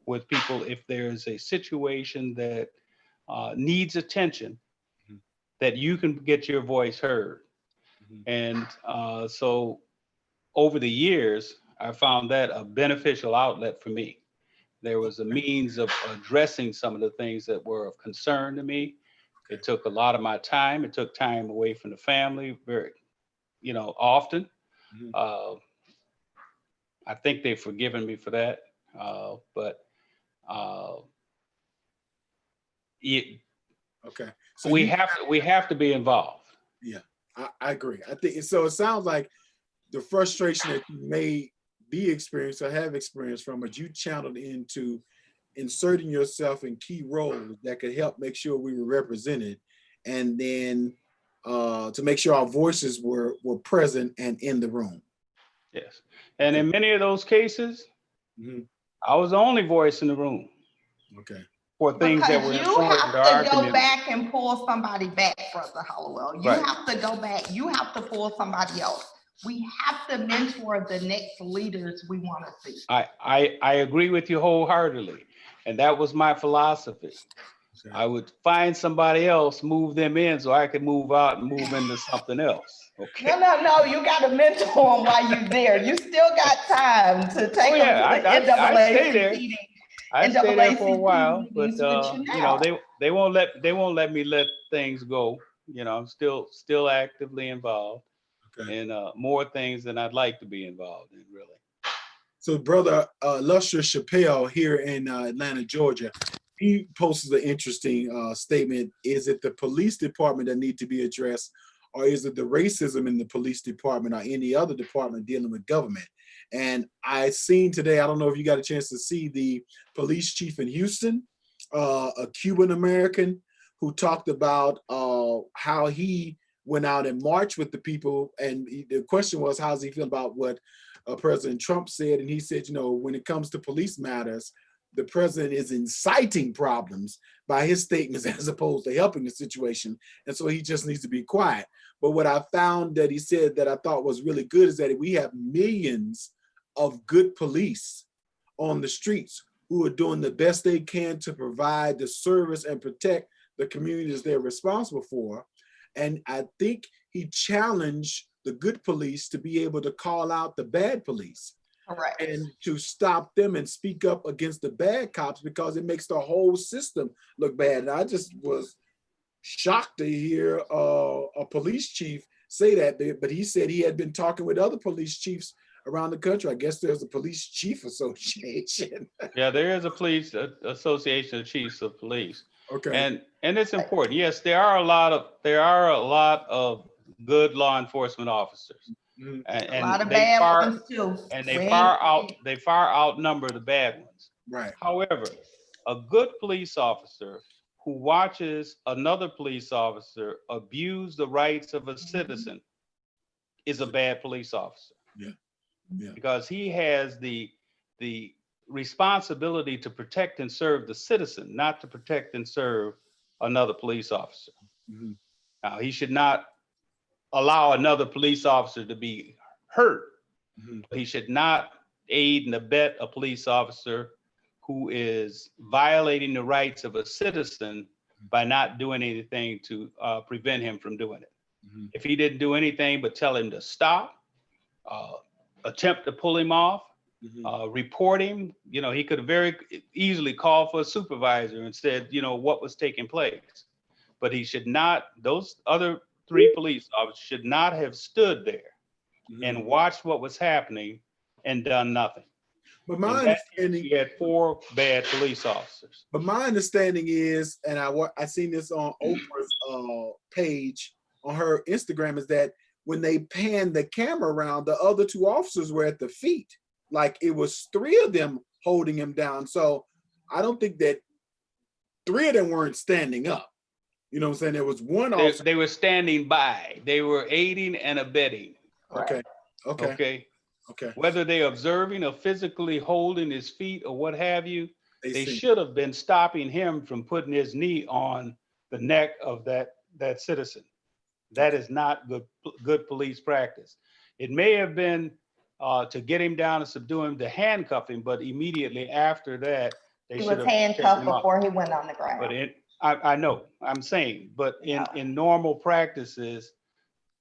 with people if there's a situation that needs attention, that you can get your voice heard. And so over the years, I found that a beneficial outlet for me. There was a means of addressing some of the things that were of concern to me. It took a lot of my time. It took time away from the family very, often. Uh, I think they've forgiven me for that. But uh, it, Okay. So we have to be involved. yeah, I agree. I think so. It sounds like the frustration that you may be experienced or have experienced from it, you channeled into inserting yourself in key roles that could help make sure we were represented, and then to make sure our voices were present and in the room. Yes. And Okay. in many of those cases, Mm-hmm. I was the only voice in the room Okay. for things that were Because you important to have our to go community. back and pull somebody back, Brother Hollowell. You Right. have to go back. You have to pull somebody else. We have to mentor the next leaders we want to see. I agree with you wholeheartedly. And that was my philosophy. Okay. I would find somebody else, move them in so I could move out and move into something else. Okay. No. You got to mentor them while you're there. You still got time to take them to the I stay there. NAACP. I stay there for a NAACP while, but meetings with you now. they won't let me let things go. I'm still actively involved Okay. in more things than I'd like to be involved in, really. So Brother Lusher Chappelle here in Atlanta, Georgia, he posted an interesting statement. Is it the police department that need to be addressed, or is it the racism in the police department or any other department dealing with government? And I seen today, I don't know if you got a chance to see the police chief in Houston, a Cuban American, who talked about how he went out and marched with the people. And the question was, how does he feel about what President Trump said? And he said, when it comes to police matters, the president is inciting problems by his statements as opposed to helping the situation. And so he just needs to be quiet. But what I found that he said that I thought was really good is that we have millions of good police on the streets who are doing the best they can to provide the service and protect the communities they're responsible for. And I think he challenged the good police to be able to call out the bad police. Correct. And to stop them and speak up against the bad cops, because it makes the whole system look bad. And I just was shocked to hear a police chief say that, but he said he had been talking with other police chiefs around the country. I guess there's a police chief association. Yeah, there is a police association of chiefs of police. Okay. And it's important. Yes, there are a lot of good law enforcement officers, Mhm. A lot of they bad far ones too. and We they far outnumber the bad ones. Right. However, a good police officer who watches another police officer abuse the rights of a citizen is a bad police officer. Yeah. Yeah. Because he has the responsibility to protect and serve the citizen, not to protect and serve another police officer. Mhm. Now, he should not allow another police officer to be hurt. Mhm. He should not aid and abet a police officer who is violating the rights of a citizen by not doing anything to prevent him from doing it. Mhm. If he didn't do anything but tell him to stop, uh, attempt to pull him off, Mhm. report him, he could have very easily called for a supervisor and said, what was taking place. But he should not, those other 3 police officers should not have stood there and Mhm. watched what was happening and done nothing. But In my that case, understanding, we had 4 bad police officers. but my understanding is, and I seen this on Oprah's page on her Instagram, is that when they panned the camera around, the other 2 officers were at the feet. Like it was 3 of them holding him down. So I don't think that 3 of them weren't standing up. You know what I'm saying? There was one officer. They were standing by. They were aiding and abetting. Okay. Okay. Okay. Okay. Whether they're observing or physically holding his feet or what have you, they see. should have been stopping him from putting his knee on the neck of that citizen. That is not good police practice. It may have been to get him down and subdue him, to handcuff him, but immediately after that, they He should was have taken handcuffed him out. before he went on the ground. But I know, I'm saying, but in normal practices,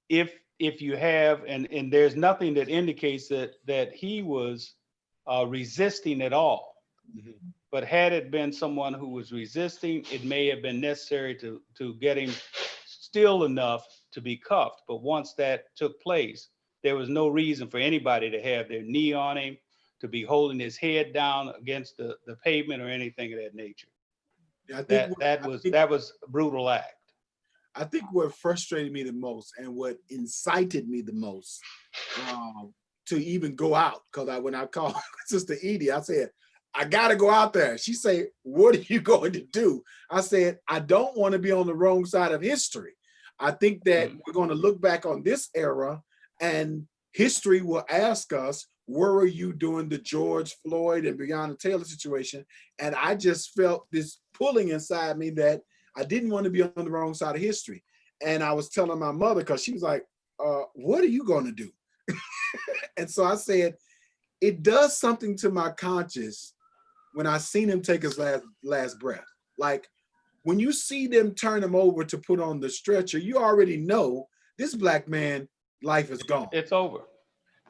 if you have, and there's nothing that indicates that he was resisting at all. Mhm. But had it been someone who was resisting, it may have been necessary to get him still enough to be cuffed. But once that took place, there was no reason for anybody to have their knee on him, to be holding his head down against the pavement or anything of that nature. I think That was a brutal act. I think what frustrated me the most and what incited me the most to even go out, because when I called Sister Edie, I said, I got to go out there. She said, what are you going to do? I said, I don't want to be on the wrong side of history. I think that we're going to look back on this era and history will ask us, where were you during the George Floyd and Breonna Taylor situation? And I just felt this pulling inside me that I didn't want to be on the wrong side of history. And I was telling my mother, because she was like, what are you going to do? And so I said, it does something to my conscience when I seen him take his last breath. Like when you see them turn him over to put on the stretcher, you already know this Black man, life is gone. It's over.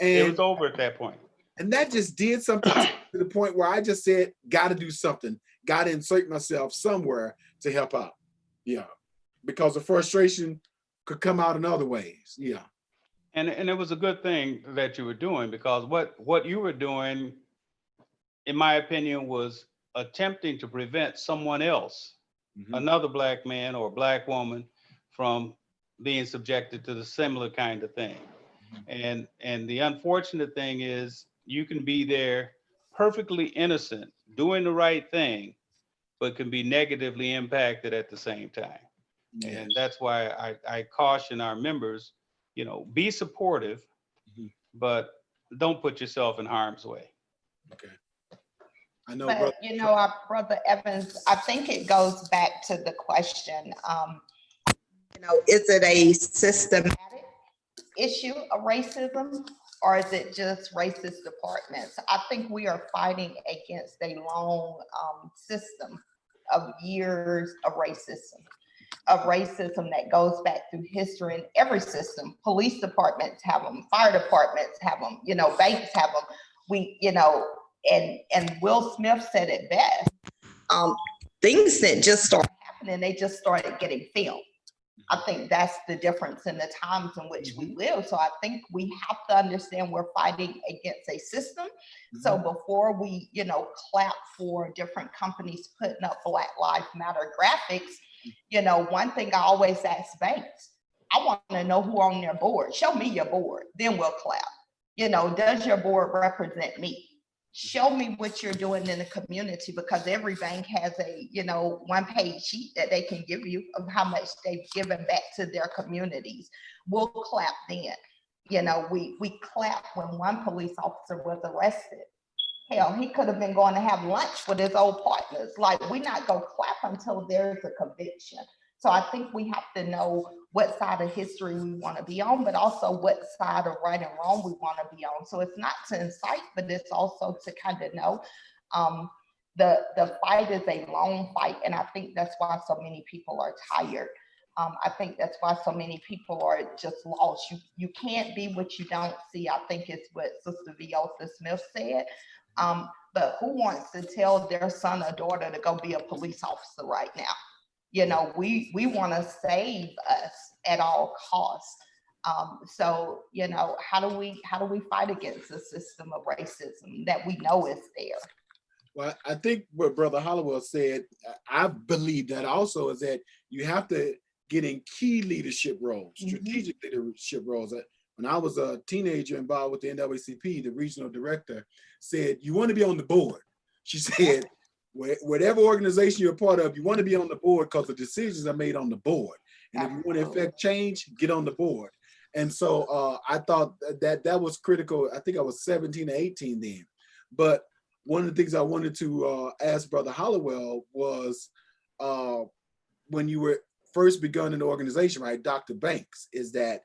And it was over at that point. And that just did something to the point where I just said, got to do something, got to insert myself somewhere to help out. Yeah, because the frustration could come out in other ways. Yeah. And it was a good thing that you were doing, because what you were doing, in my opinion, was attempting to prevent someone else, another Black man or Black woman, from being subjected to the similar kind of thing. And the unfortunate thing is, you can be there perfectly innocent, doing the right thing, but can be negatively impacted at the same time. Yes. And that's why I caution our members, be supportive, but don't put yourself in harm's way. Okay. I know, but our brother Evans, I think it goes back to the question, is it a systematic issue of racism, or is it just racist departments? I think we are fighting against a long system of years of racism that goes back through history in every system. Police departments have them, fire departments have them, banks have them. And Will Smith said it best. Things that just started happening, they just started getting filmed. I think that's the difference in the times in which we live. So I think we have to understand we're fighting against a system. So before we, clap for different companies putting up Black Lives Matter graphics, one thing I always ask banks, I want to know who on their board. Show me your board, then we'll clap. Does your board represent me? Show me what you're doing in the community, because every bank has a, one-page sheet that they can give you of how much they've given back to their communities. We'll clap then. We clap when one police officer was arrested. Hell, he could have been going to have lunch with his old partners. Like, we're not going to clap until there's a conviction. So I think we have to know what side of history we want to be on, but also what side of right and wrong we want to be on. So it's not to incite, but it's also to kind of know the fight is a long fight. And I think that's why so many people are tired. I think that's why so many people are just lost. You can't be what you don't see. I think it's what Sister Viola Smith said. But who wants to tell their son or daughter to go be a police officer right now? We want to save us at all costs. So, how do we fight against the system of racism that we know is there? Well, I think what Brother Hollowell said, I believe that also, is that you have to get in key leadership roles, strategic leadership roles. When I was a teenager involved with the NAACP, the regional director said, you want to be on the board. She said, whatever organization you're a part of, you want to be on the board because the decisions are made on the board. And if you want to affect change, get on the board. And so I thought that was critical. I think I was 17 or 18 then. But one of the things I wanted to ask Brother Hollowell was, when you were first begun in the organization, right, Dr. Banks, is that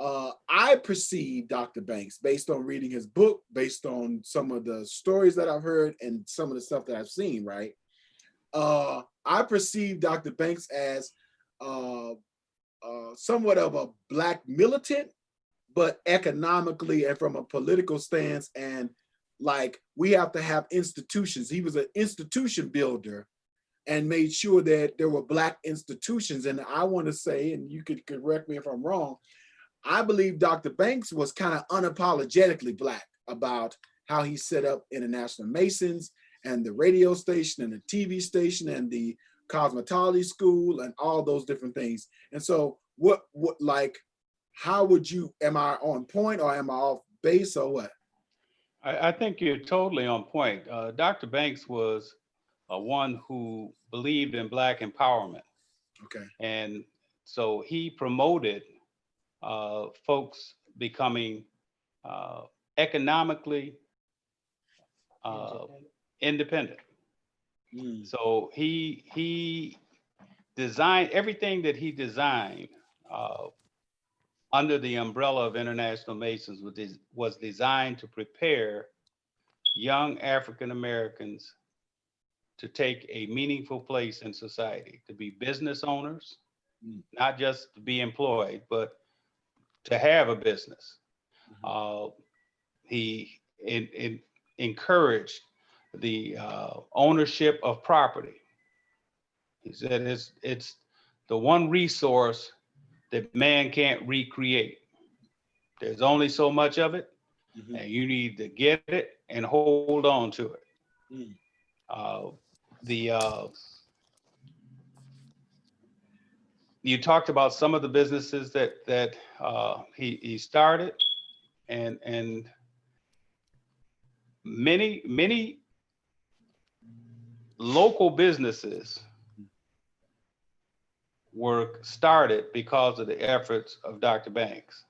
I perceive Dr. Banks, based on reading his book, based on some of the stories that I've heard and some of the stuff that I've seen, right? I perceive Dr. Banks as somewhat of a Black militant, but economically and from a political stance, and like, we have to have institutions. He was an institution builder and made sure that there were Black institutions. And I want to say, and you could correct me if I'm wrong, I believe Dr. Banks was kind of unapologetically Black about how he set up International Masons and the radio station and the TV station and the cosmetology school and all those different things. And so how would you, am I on point or am I off base or what? I think you're totally on point. Dr. Banks was one who believed in Black empowerment. Okay. And so he promoted folks becoming economically independent. So he designed everything that he designed under the umbrella of International Masons was designed to prepare young African Americans to take a meaningful place in society, to be business owners, not just to be employed, but to have a business. He encouraged the ownership of property. He said it's the one resource that man can't recreate. There's only so much of it, and you need to get it and hold on to it. You talked about some of the businesses that he started, and many local businesses were started because of the efforts of Dr. Banks.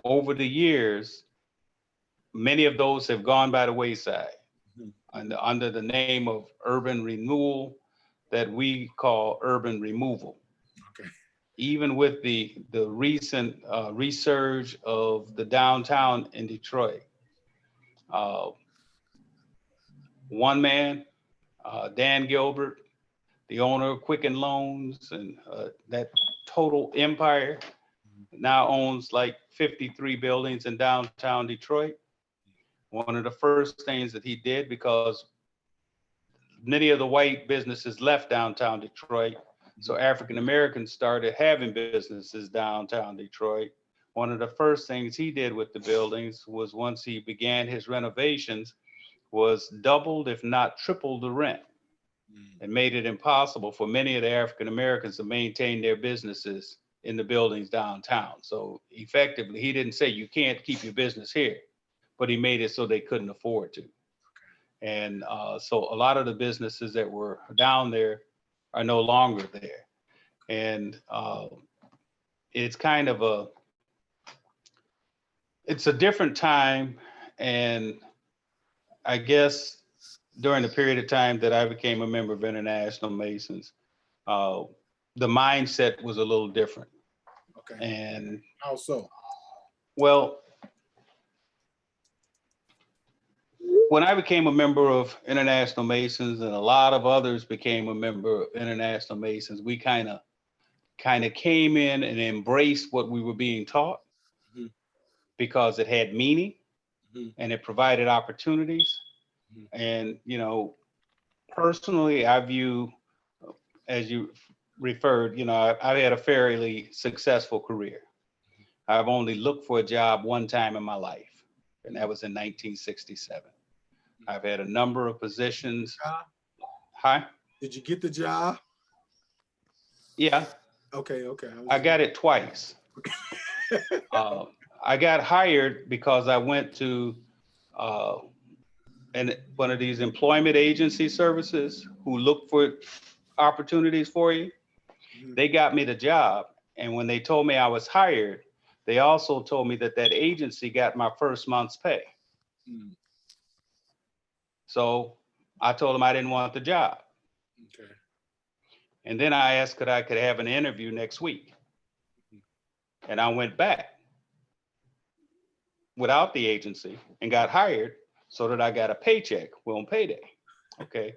Over the years, many of those have gone by the wayside under the name of urban renewal that we call urban removal. Okay. Even with the recent resurge of the downtown in Detroit. One man, Dan Gilbert, the owner of Quicken Loans and that total empire, now owns like 53 buildings in downtown Detroit. One of the first things that he did, because many of the white businesses left downtown Detroit So African Americans started having businesses downtown Detroit. One of the first things he did with the buildings was, once he began his renovations, was doubled, if not tripled, the rent, and made it impossible for many of the African Americans to maintain their businesses in the buildings downtown. So effectively, he didn't say you can't keep your business here, but he made it so they couldn't afford to. And so a lot of the businesses that were down there are no longer there. And it's kind of it's a different time. And I guess during the period of time that I became a member of International Masons, the mindset was a little different. Okay. And How so? well, when I became a member of International Masons, and a lot of others became a member of International Masons, we kind of came in and embraced what we were being taught, because it had meaning and it provided opportunities. And, you know, personally, I view, as you referred, you know, I've had a fairly successful career. I've only looked for a job one time in my life, and that was in 1967. I've had a number of positions. Hi? Did you get the job? Yeah. Okay, okay. I got it twice. I got hired because I went to one of these employment agency services who look for opportunities for you. They got me the job. And when they told me I was hired, they also told me that that agency got my first month's pay. So I told them I didn't want the job. Okay. And then I asked could I have an interview next week. And I went back without the agency and got hired so that I got a paycheck on payday. Okay.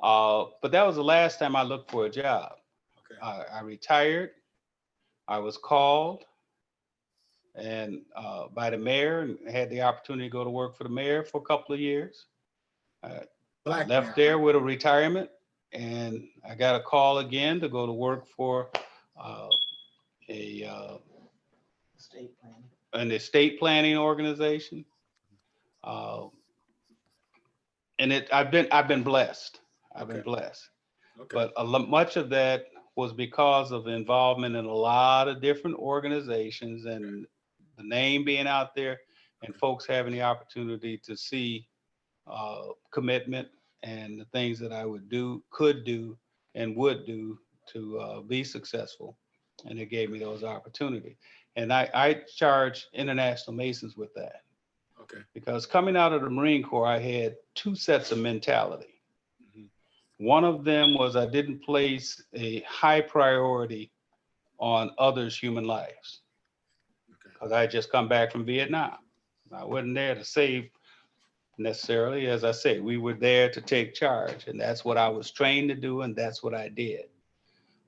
But that was the last time I looked for a job. Okay. I retired. I was called and by the mayor, and had the opportunity to go to work for the mayor for a couple of years. I left there with a retirement, and I got a call again to go to work for an estate planning organization. And I've been blessed. I've been blessed. Okay. But much of that was because of involvement in a lot of different organizations, and the name being out there, and folks having the opportunity to see commitment and the things that I could do, and would do to be successful. And it gave me those opportunities. And I charge International Masons with that. Okay. Because coming out of the Marine Corps, I had two sets of mentality. One of them was I didn't place a high priority on others' human lives, because I had just come back from Vietnam. I wasn't there to save necessarily. As I say, we were there to take charge, and that's what I was trained to do, and that's what I did.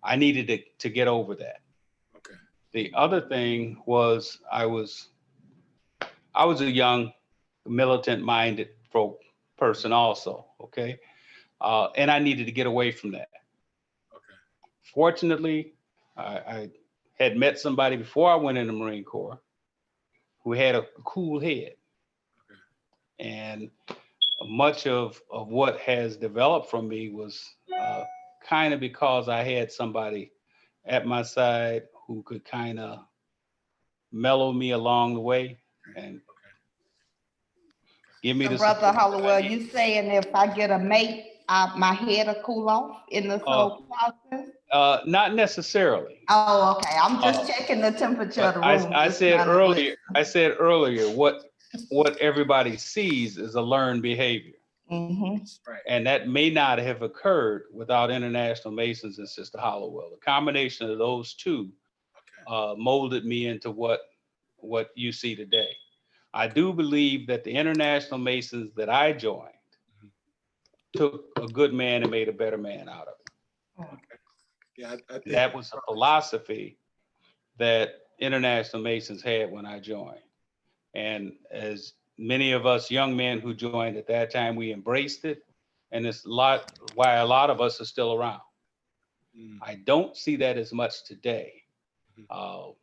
I needed to get over that. Okay. The other thing was I was a young, militant-minded person also, okay? And I needed to get away from that. Okay. Fortunately, I had met somebody before I went in the Marine Corps who had a cool head. Okay. And much of what has developed from me was kind of because I had somebody at my side who could kind of mellow me along the way and give me the support. Brother Hollowell, you saying if I get a mate, my head will cool off in this whole process? Not necessarily. Oh, okay. I'm just checking the temperature of the room. I said earlier, what everybody sees is a learned behavior. Right. And that may not have occurred without International Masons and Sister Hollowell. The combination of those two molded me into what you see today. I do believe that the International Masons that I joined took a good man and made a better man out of it. Okay. Yeah, I think that was a philosophy that International Masons had when I joined. And as many of us young men who joined at that time, we embraced it. And it's why a lot of us are still around. Mm. I don't see that as much today. Mhm.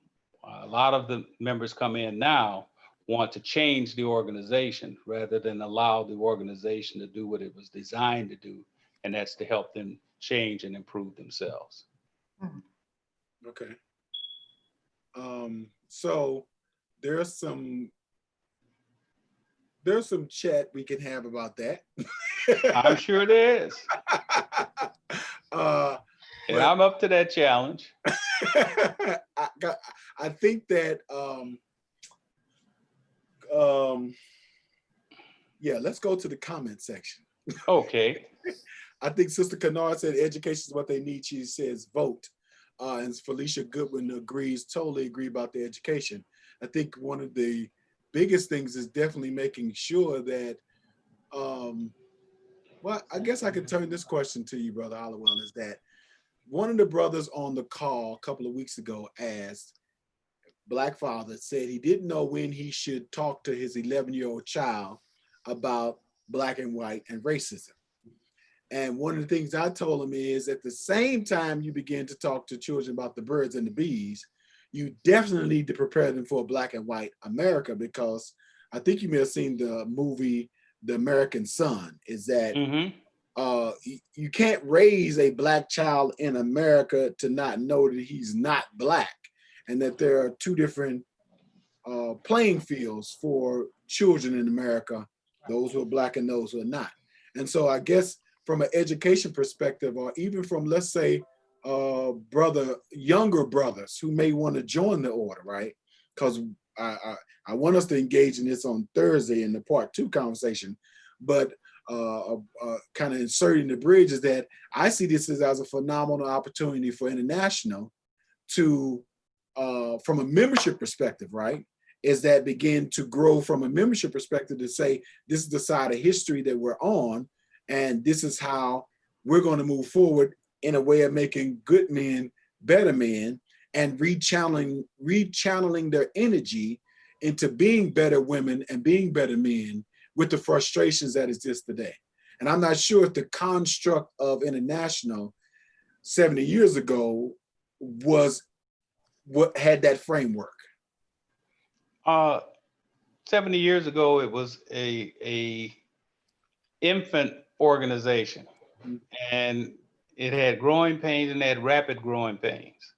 A lot of the members come in now want to change the organization rather than allow the organization to do what it was designed to do, and that's to help them change and improve themselves. Okay. So there's some chat we can have about that. I'm sure there is, uh, and but I'm up to that challenge. I think that yeah, let's go to the comment section. Okay. I think Sister Kennard said education is what they need. She says vote. And Felicia Goodwin agrees, totally agree about the education. I think one of the biggest things is definitely making sure that, well, I guess I could turn this question to you, Brother Hollowell, is that one of the brothers on the call a couple of weeks ago asked, Black father said he didn't know when he should talk to his 11-year-old child about Black and white and racism. And one of the things I told him is at the same time you begin to talk to children about the birds and the bees, you definitely need to prepare them for a Black and white America, because I think you may have seen the movie, The American Son, is that you can't raise a Black child in America to not know that he's not Black, and that there are two different playing fields for children in America, those who are Black and those who are not. And so I guess from an education perspective, or even from, let's say, younger brothers who may want to join the order, right? Because I want us to engage in this on Thursday in the part 2 conversation, but kind of inserting the bridge is that I see this as a phenomenal opportunity for International to, from a membership perspective, right? Is that begin to grow from a membership perspective to say, this is the side of history that we're on, and this is how we're going to move forward in a way of making good men better men, and rechanneling their energy into being better women and being better men with the frustrations that exist today. And I'm not sure if the construct of International 70 years ago was what had that framework. 70 years ago, it was a infant organization, and it had growing pains and had rapid growing pains.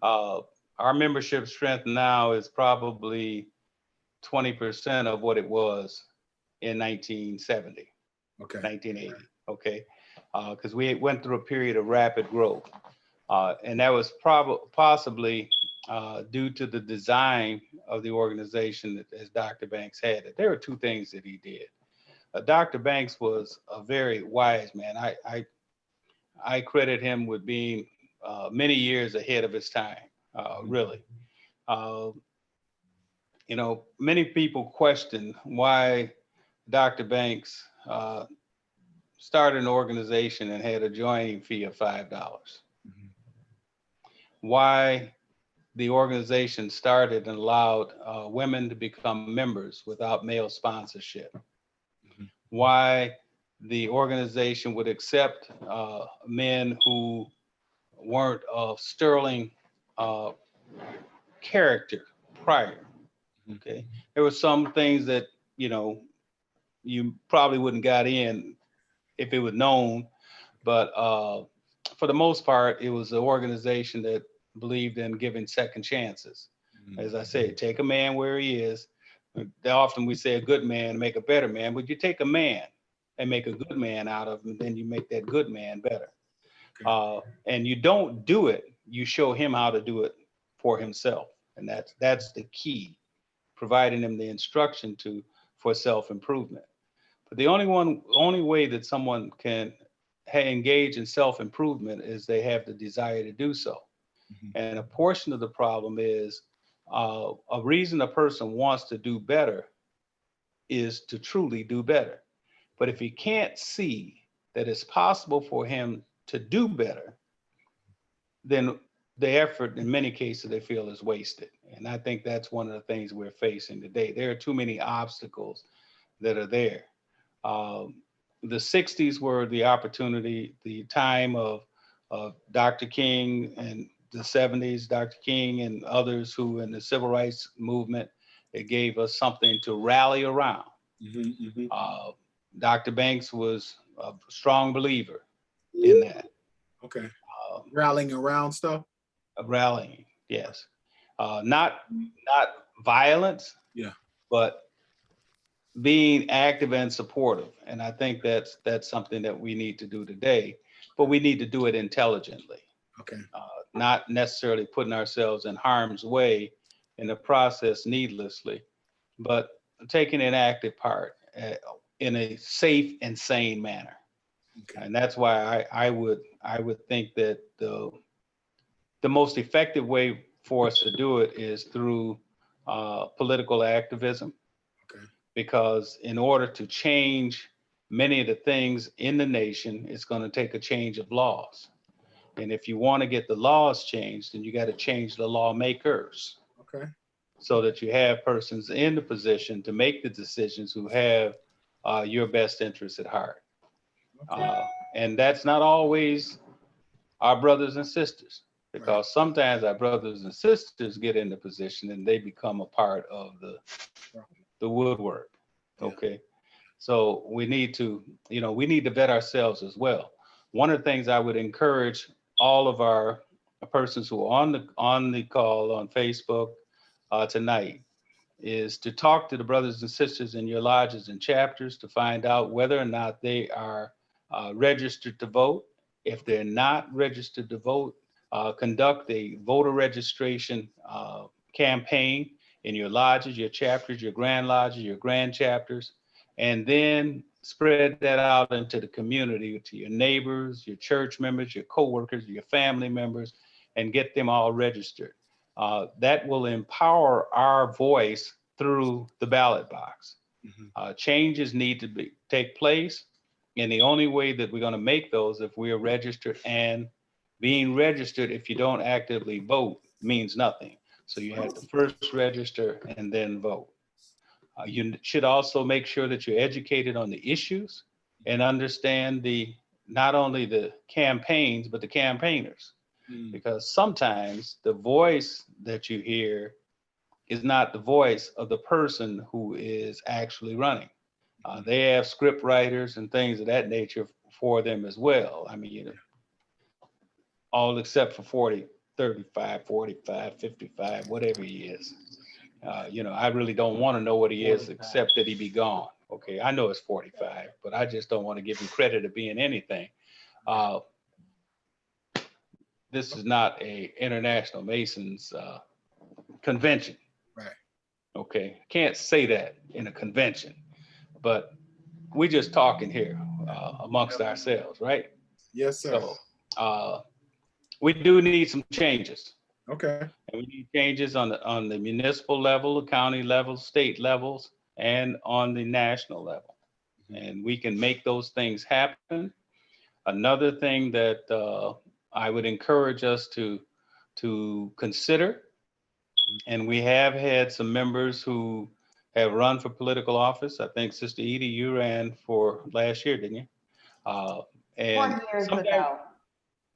Our membership strength now is probably 20% of what it was in 1970, Okay. 1980. Okay, because we went through a period of rapid growth, and that was possibly due to the design of the organization that, as Dr. Banks had it. There were two things that he did. Dr. Banks was a very wise man. I credit him with being many years ahead of his time, really. You know, many people question why Dr. Banks started an organization and had a joining fee of $5. Why the organization started and allowed women to become members without male sponsorship. Why the organization would accept men who weren't of sterling character prior. Okay, there were some things that, you know, you probably wouldn't got in if it was known, but for the most part, it was an organization that believed in giving second chances. As I said, take a man where he is. Often we say a good man make a better man, but you take a man and make a good man out of him, then you make that good man better. And you don't do it, you show him how to do it for himself. And that's the key, providing him the instruction for self-improvement. But the only way that someone can engage in self-improvement is they have the desire to do so. And a portion of the problem is a reason a person wants to do better is to truly do better. But if he can't see that it's possible for him to do better, then the effort in many cases they feel is wasted. And I think that's one of the things we're facing today. There are too many obstacles that are there. The 60s were the opportunity, the time of Dr. King and the 70s, Dr. King and others who in the civil rights movement, it gave us something to rally around. Dr. Banks was a strong believer in that. Okay. Rallying around stuff. Rallying, yes. Not violence, yeah, but being active and supportive. And I think that's something that we need to do today, but we need to do it intelligently. Okay. Not necessarily putting ourselves in harm's way in the process needlessly, but taking an active part in a safe and sane manner. Okay. And that's why I would think that the most effective way for us to do it is through political activism. Okay. Because in order to change many of the things in the nation, it's going to take a change of laws. And if you want to get the laws changed, then you got to change the lawmakers. Okay. So that you have persons in the position to make the decisions who have your best interests at heart. Okay. And that's not always our brothers and sisters, because sometimes our brothers and sisters get in the position and they become a part of the woodwork. Okay. So we need to, we need to vet ourselves as well. One of the things I would encourage all of our persons who are on the call on Facebook tonight is to talk to the brothers and sisters in your lodges and chapters to find out whether or not they are registered to vote. If they're not registered to vote, conduct a voter registration campaign in your lodges, your chapters, your grand lodges, your grand chapters, and then spread that out into the community, to your neighbors, your church members, your coworkers, your family members, and get them all registered. That will empower our voice through the ballot box. Changes need to take place, and the only way that we're going to make those if we are registered, and being registered if you don't actively vote means nothing. So you have to first register and then vote. You should also make sure that you're educated on the issues and understand not only the campaigns, but the campaigners. Because sometimes the voice that you hear is not the voice of the person who is actually running. They have script writers and things of that nature for them as well. I mean, all except for 40, 35, 45, 55, whatever he is. I really don't want to know what he is, except that he be gone. Okay, I know it's 45, but I just don't want to give him credit of being anything. This is not a International Masons convention. Right. Okay, can't say that in a convention, but we just talking here amongst ourselves, right? Yes, sir. So we do need some changes. Okay. And we need changes on the municipal level, the county level, state levels, and on the national level. And we can make those things happen. Another thing that I would encourage us to consider, and we have had some members who have run for political office. I think Sister Edie, you ran for last year, didn't you? And 4 years ago.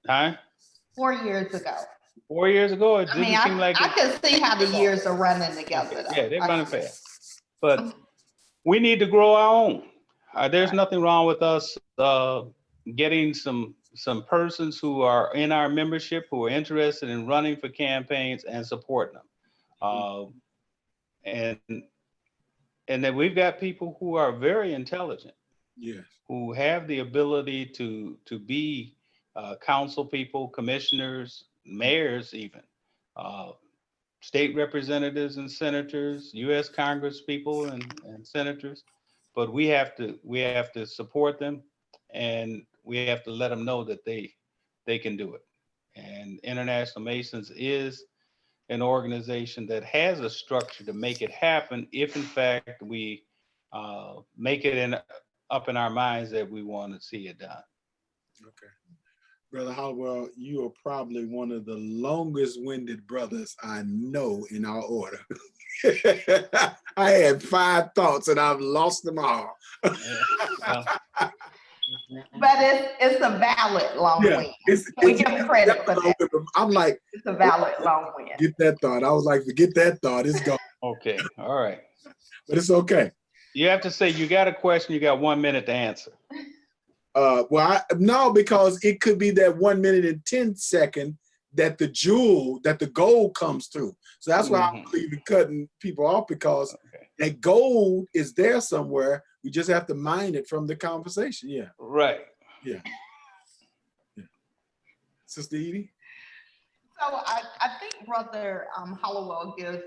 Huh? 4 years ago. 4 years ago, it didn't seem like I can see how the years are running together. Okay. Yeah, they're running fast. But we need to grow our own. There's nothing wrong with us getting some persons who are in our membership who are interested in running for campaigns and supporting them. And then we've got people who are very intelligent, yes, who have the ability to be council people, commissioners, mayors, even state representatives and senators, U.S. Congress people and senators. But we have to support them, and we have to let them know that they can do it. And International Masons is an organization that has a structure to make it happen if in fact we make it up in our minds that we want to see it done. Okay. Brother Hollowell, you are probably one of the longest winded brothers I know in our order. I had 5 thoughts and I've lost them all. But it's a valid long Yeah, win. it's We give credit for that. I'm like, It's a valid long win. get that thought. I was like, forget that thought. It's gone. Okay, all right. But it's okay. You have to say you got a question, you got 1 minute to answer. Well, no, because it could be that 1 minute and 10 second that the gold comes through. So that's why I believe in cutting people off, because that gold is there somewhere. We just have to mine it from the conversation. Yeah. Right. Yeah. Sister Edie? So I think Brother Hollowell gives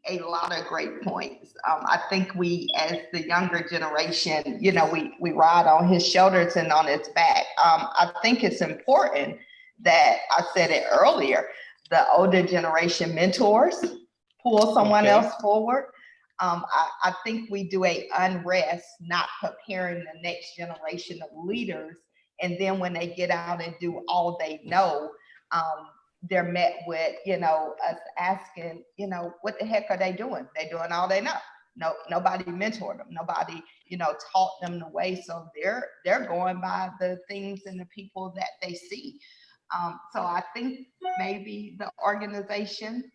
a lot of great points. I think we, as the younger generation, we ride on his shoulders and on his back. I think it's important that, I said it earlier, the older generation mentors, pull someone else forward. I think we do a unrest, not preparing the next generation of leaders. And then when they get out and do all they know, they're met with, us asking, what the heck are they doing? They're doing all they know. Nobody mentored them. Nobody, taught them the way. So they're going by the things and the people that they see. So I think maybe the organization,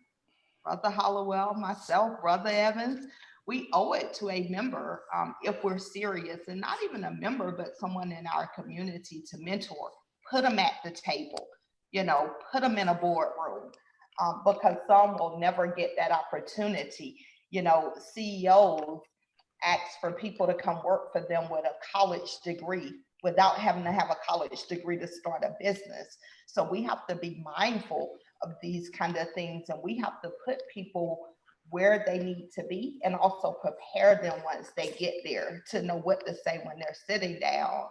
Brother Hollowell, myself, Brother Evans, we owe it to a member, if we're serious, and not even a member, but someone in our community to mentor, put them at the table. Put them in a boardroom, because some will never get that opportunity. CEOs ask for people to come work for them with a college degree without having to have a college degree to start a business. So we have to be mindful of these kind of things, and we have to put people where they need to be, and also prepare them once they get there to know what to say when they're sitting down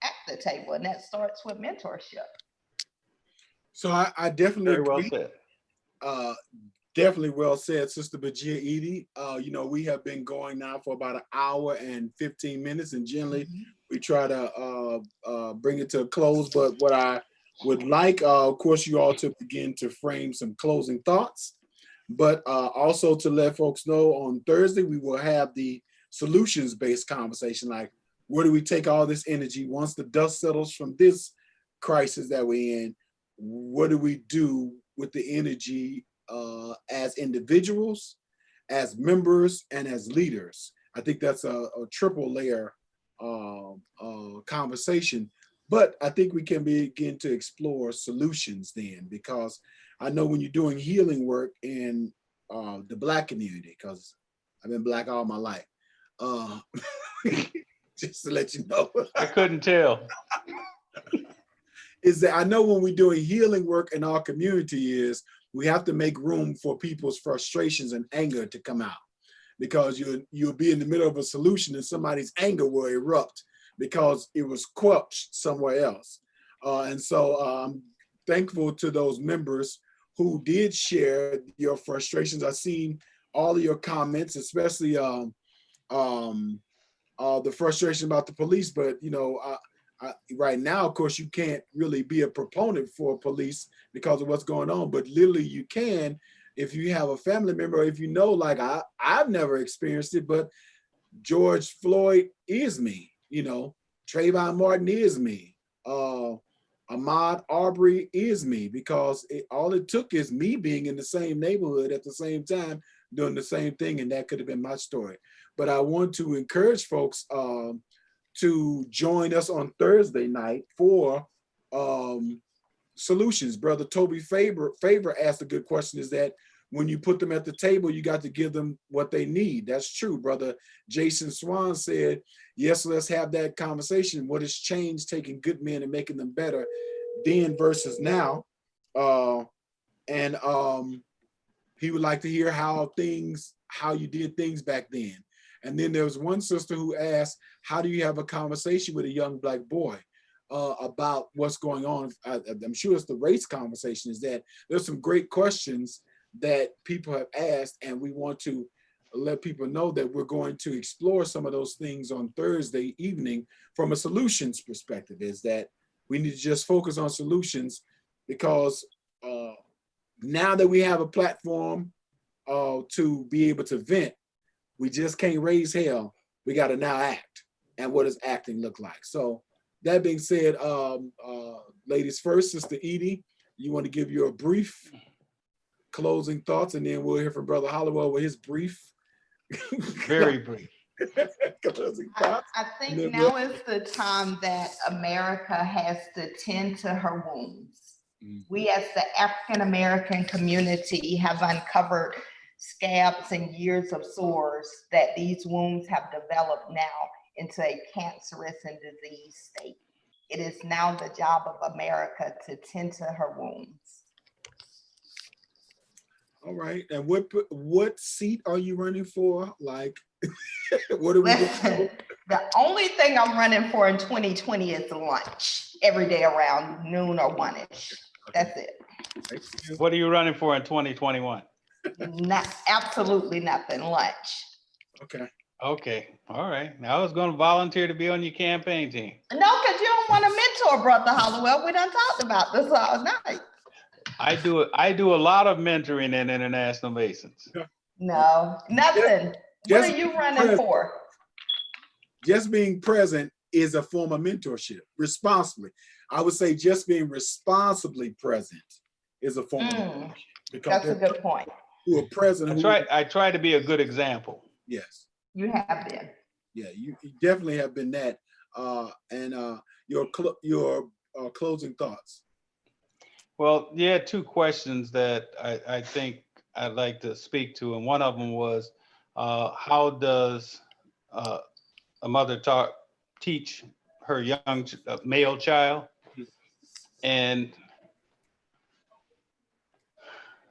at the table. And that starts with mentorship. So I definitely Very well agree. said. Definitely well said, Sister Bajia Edie. We have been going now for about 1 hour and 15 minutes, and generally we try to bring it to a close. But what I would like, of course, you all to begin to frame some closing thoughts, but also to let folks know on Thursday we will have the solutions-based conversation. Like, where do we take all this energy once the dust settles from this crisis that we're in? What do we do with the energy as individuals, as members, and as leaders? I think that's a triple layer conversation, but I think we can begin to explore solutions then, because I know when you're doing healing work in the Black community, because I've been Black all my life, just to let you know. I couldn't tell. Is that I know when we're doing healing work in our community is we have to make room for people's frustrations and anger to come out, because you'll be in the middle of a solution and somebody's anger will erupt because it was quenched somewhere else. And so I'm thankful to those members who did share your frustrations. I've seen all of your comments, especially the frustration about the police, but right now, of course, you can't really be a proponent for police because of what's going on, but literally you can if you have a family member, if like I've never experienced it, but George Floyd is me, Trayvon Martin is me, Ahmaud Arbery is me, because all it took is me being in the same neighborhood at the same time doing the same thing, and that could have been my story. But I want to encourage folks to join us on Thursday night for solutions. Brother Toby Favor asked a good question, is that when you put them at the table, you got to give them what they need. That's true. Brother Jason Swan said, yes, let's have that conversation. What has changed taking good men and making them better then versus now? And he would like to hear how you did things back then. And then there was one sister who asked, how do you have a conversation with a young Black boy about what's going on? I'm sure it's the race conversation. Is that there's some great questions that people have asked, and we want to let people know that we're going to explore some of those things on Thursday evening from a solutions perspective. Is that we need to just focus on solutions, because now that we have a platform to be able to vent, we just can't raise hell. We got to now act. And what does acting look like? So that being said, ladies first, Sister Edie, you want to give your brief closing thoughts, and then we'll hear from Brother Hollowell with his brief. Very brief. Closing thoughts. I think now is the time that America has to tend to her wounds. We as the African American community have uncovered scabs and years of sores that these wounds have developed now into a cancerous and diseased state. It is now the job of America to tend to her wounds. All right. And what seat are you running for? Like, what are we Listen, the only thing I'm running for in 2020 is lunch every day around noon or 1-ish. That's it. What are you running for in 2021? Absolutely nothing. Lunch. Okay. Okay. All right. Now I was going to volunteer to be on your campaign team. No, because you don't want to mentor, Brother Hollowell. We done talked about this all night. I do a lot of mentoring in international basins. No, nothing. What are you running for? Just being present is a form of mentorship, responsibly. I would say just being responsibly present is a form of mentorship. That's a good point. Who are present. I try to be a good example. Yes. You have been. Yeah, you definitely have been that. Your closing thoughts. Well, you had two questions that I think I'd like to speak to, and one of them was, how does a mother teach her young male child? And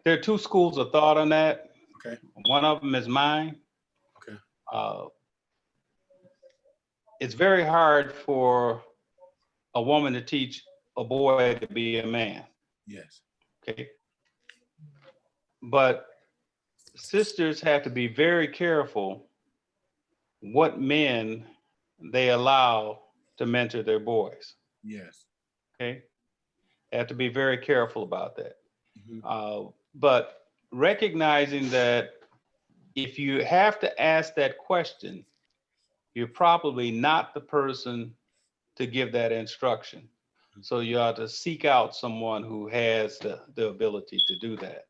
there are two schools of thought on that. Okay. One of them is mine. Okay. It's very hard for a woman to teach a boy to be a man. Yes. Okay. But sisters have to be very careful what men they allow to mentor their boys. Yes. Okay. They have to be very careful about that. Mm-hmm. But recognizing that if you have to ask that question, you're probably not the person to give that instruction. So you ought to seek out someone who has the ability to do that.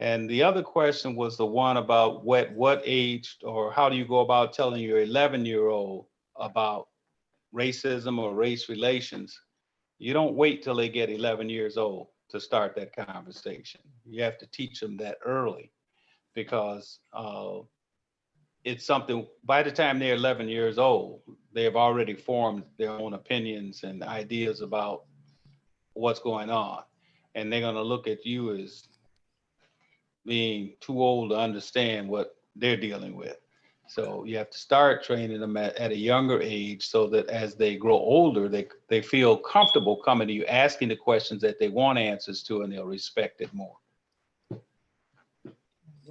And the other question was the one about what age, or how do you go about telling your 11-year-old about racism or race relations? You don't wait till they get 11 years old to start that conversation. You have to teach them that early, because it's something, by the time they're 11 years old, they have already formed their own opinions and ideas about what's going on. And they're going to look at you as being too old to understand what they're dealing with. So you have to start training them at a younger age, so that as they grow older, they feel comfortable coming to you, asking the questions that they want answers to, and they'll respect it more.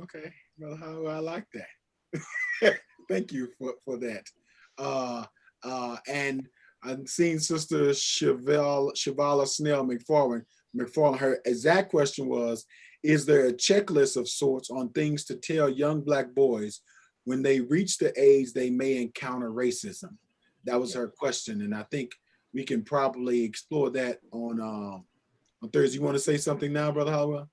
Okay, well, how I like that. Thank you for that. And I've seen Sister Shavala Snell McFarland, her exact question was, is there a checklist of sorts on things to tell young Black boys when they reach the age they may encounter racism? That was her question, and I think we can probably explore that on Thursday. You want to say something now, Brother Hollowell?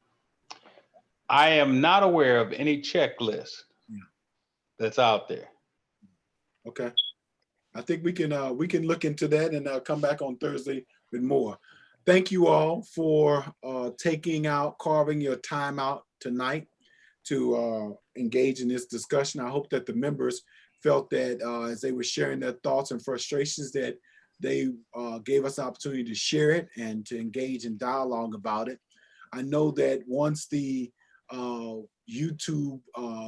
I am not aware of any checklist that's out there. Okay, I think we can look into that and come back on Thursday with more. Thank you all for carving your time out tonight to engage in this discussion. I hope that the members felt that as they were sharing their thoughts and frustrations, that they gave us an opportunity to share it and to engage in dialogue about it. I know that once the YouTube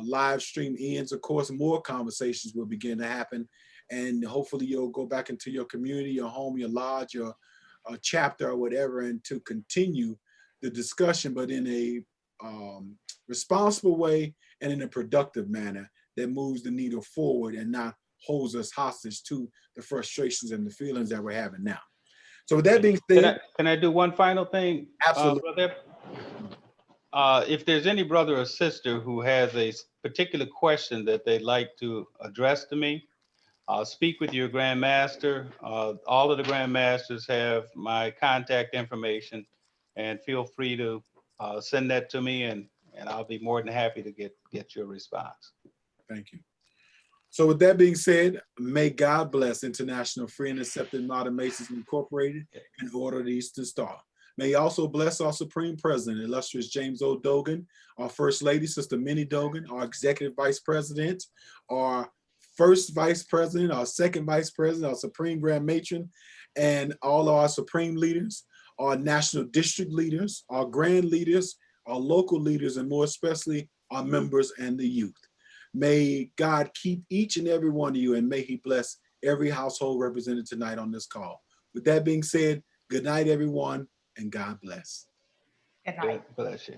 live stream ends, of course, more conversations will begin to happen, and hopefully you'll go back into your community, your home, your lodge, your chapter or whatever, and to continue the discussion, but in a responsible way and in a productive manner that moves the needle forward and not holds us hostage to the frustrations and the feelings that we're having now. So with that being said, can I do one final thing? Absolutely. If there's any brother or sister who has a particular question that they'd like to address to me, speak with your grandmaster. All of the grandmasters have my contact information, and feel free to send that to me, and I'll be more than happy to get your response. Thank you. So with that being said, may God bless International Free and Accepted Modern Masons Incorporated and Order of the Eastern Star. May he also bless our Supreme President, illustrious James O. Dogan, our First Lady, Sister Minnie Dogan, our Executive Vice President, our First Vice President, our Second Vice President, our Supreme Grand Matron, and all our Supreme Leaders, our National District Leaders, our Grand Leaders, our local leaders, and more especially our members and the youth. May God keep each and every one of you, and may he bless every household represented tonight on this call. With that being said, good night, everyone, and God bless. Good night. God bless you.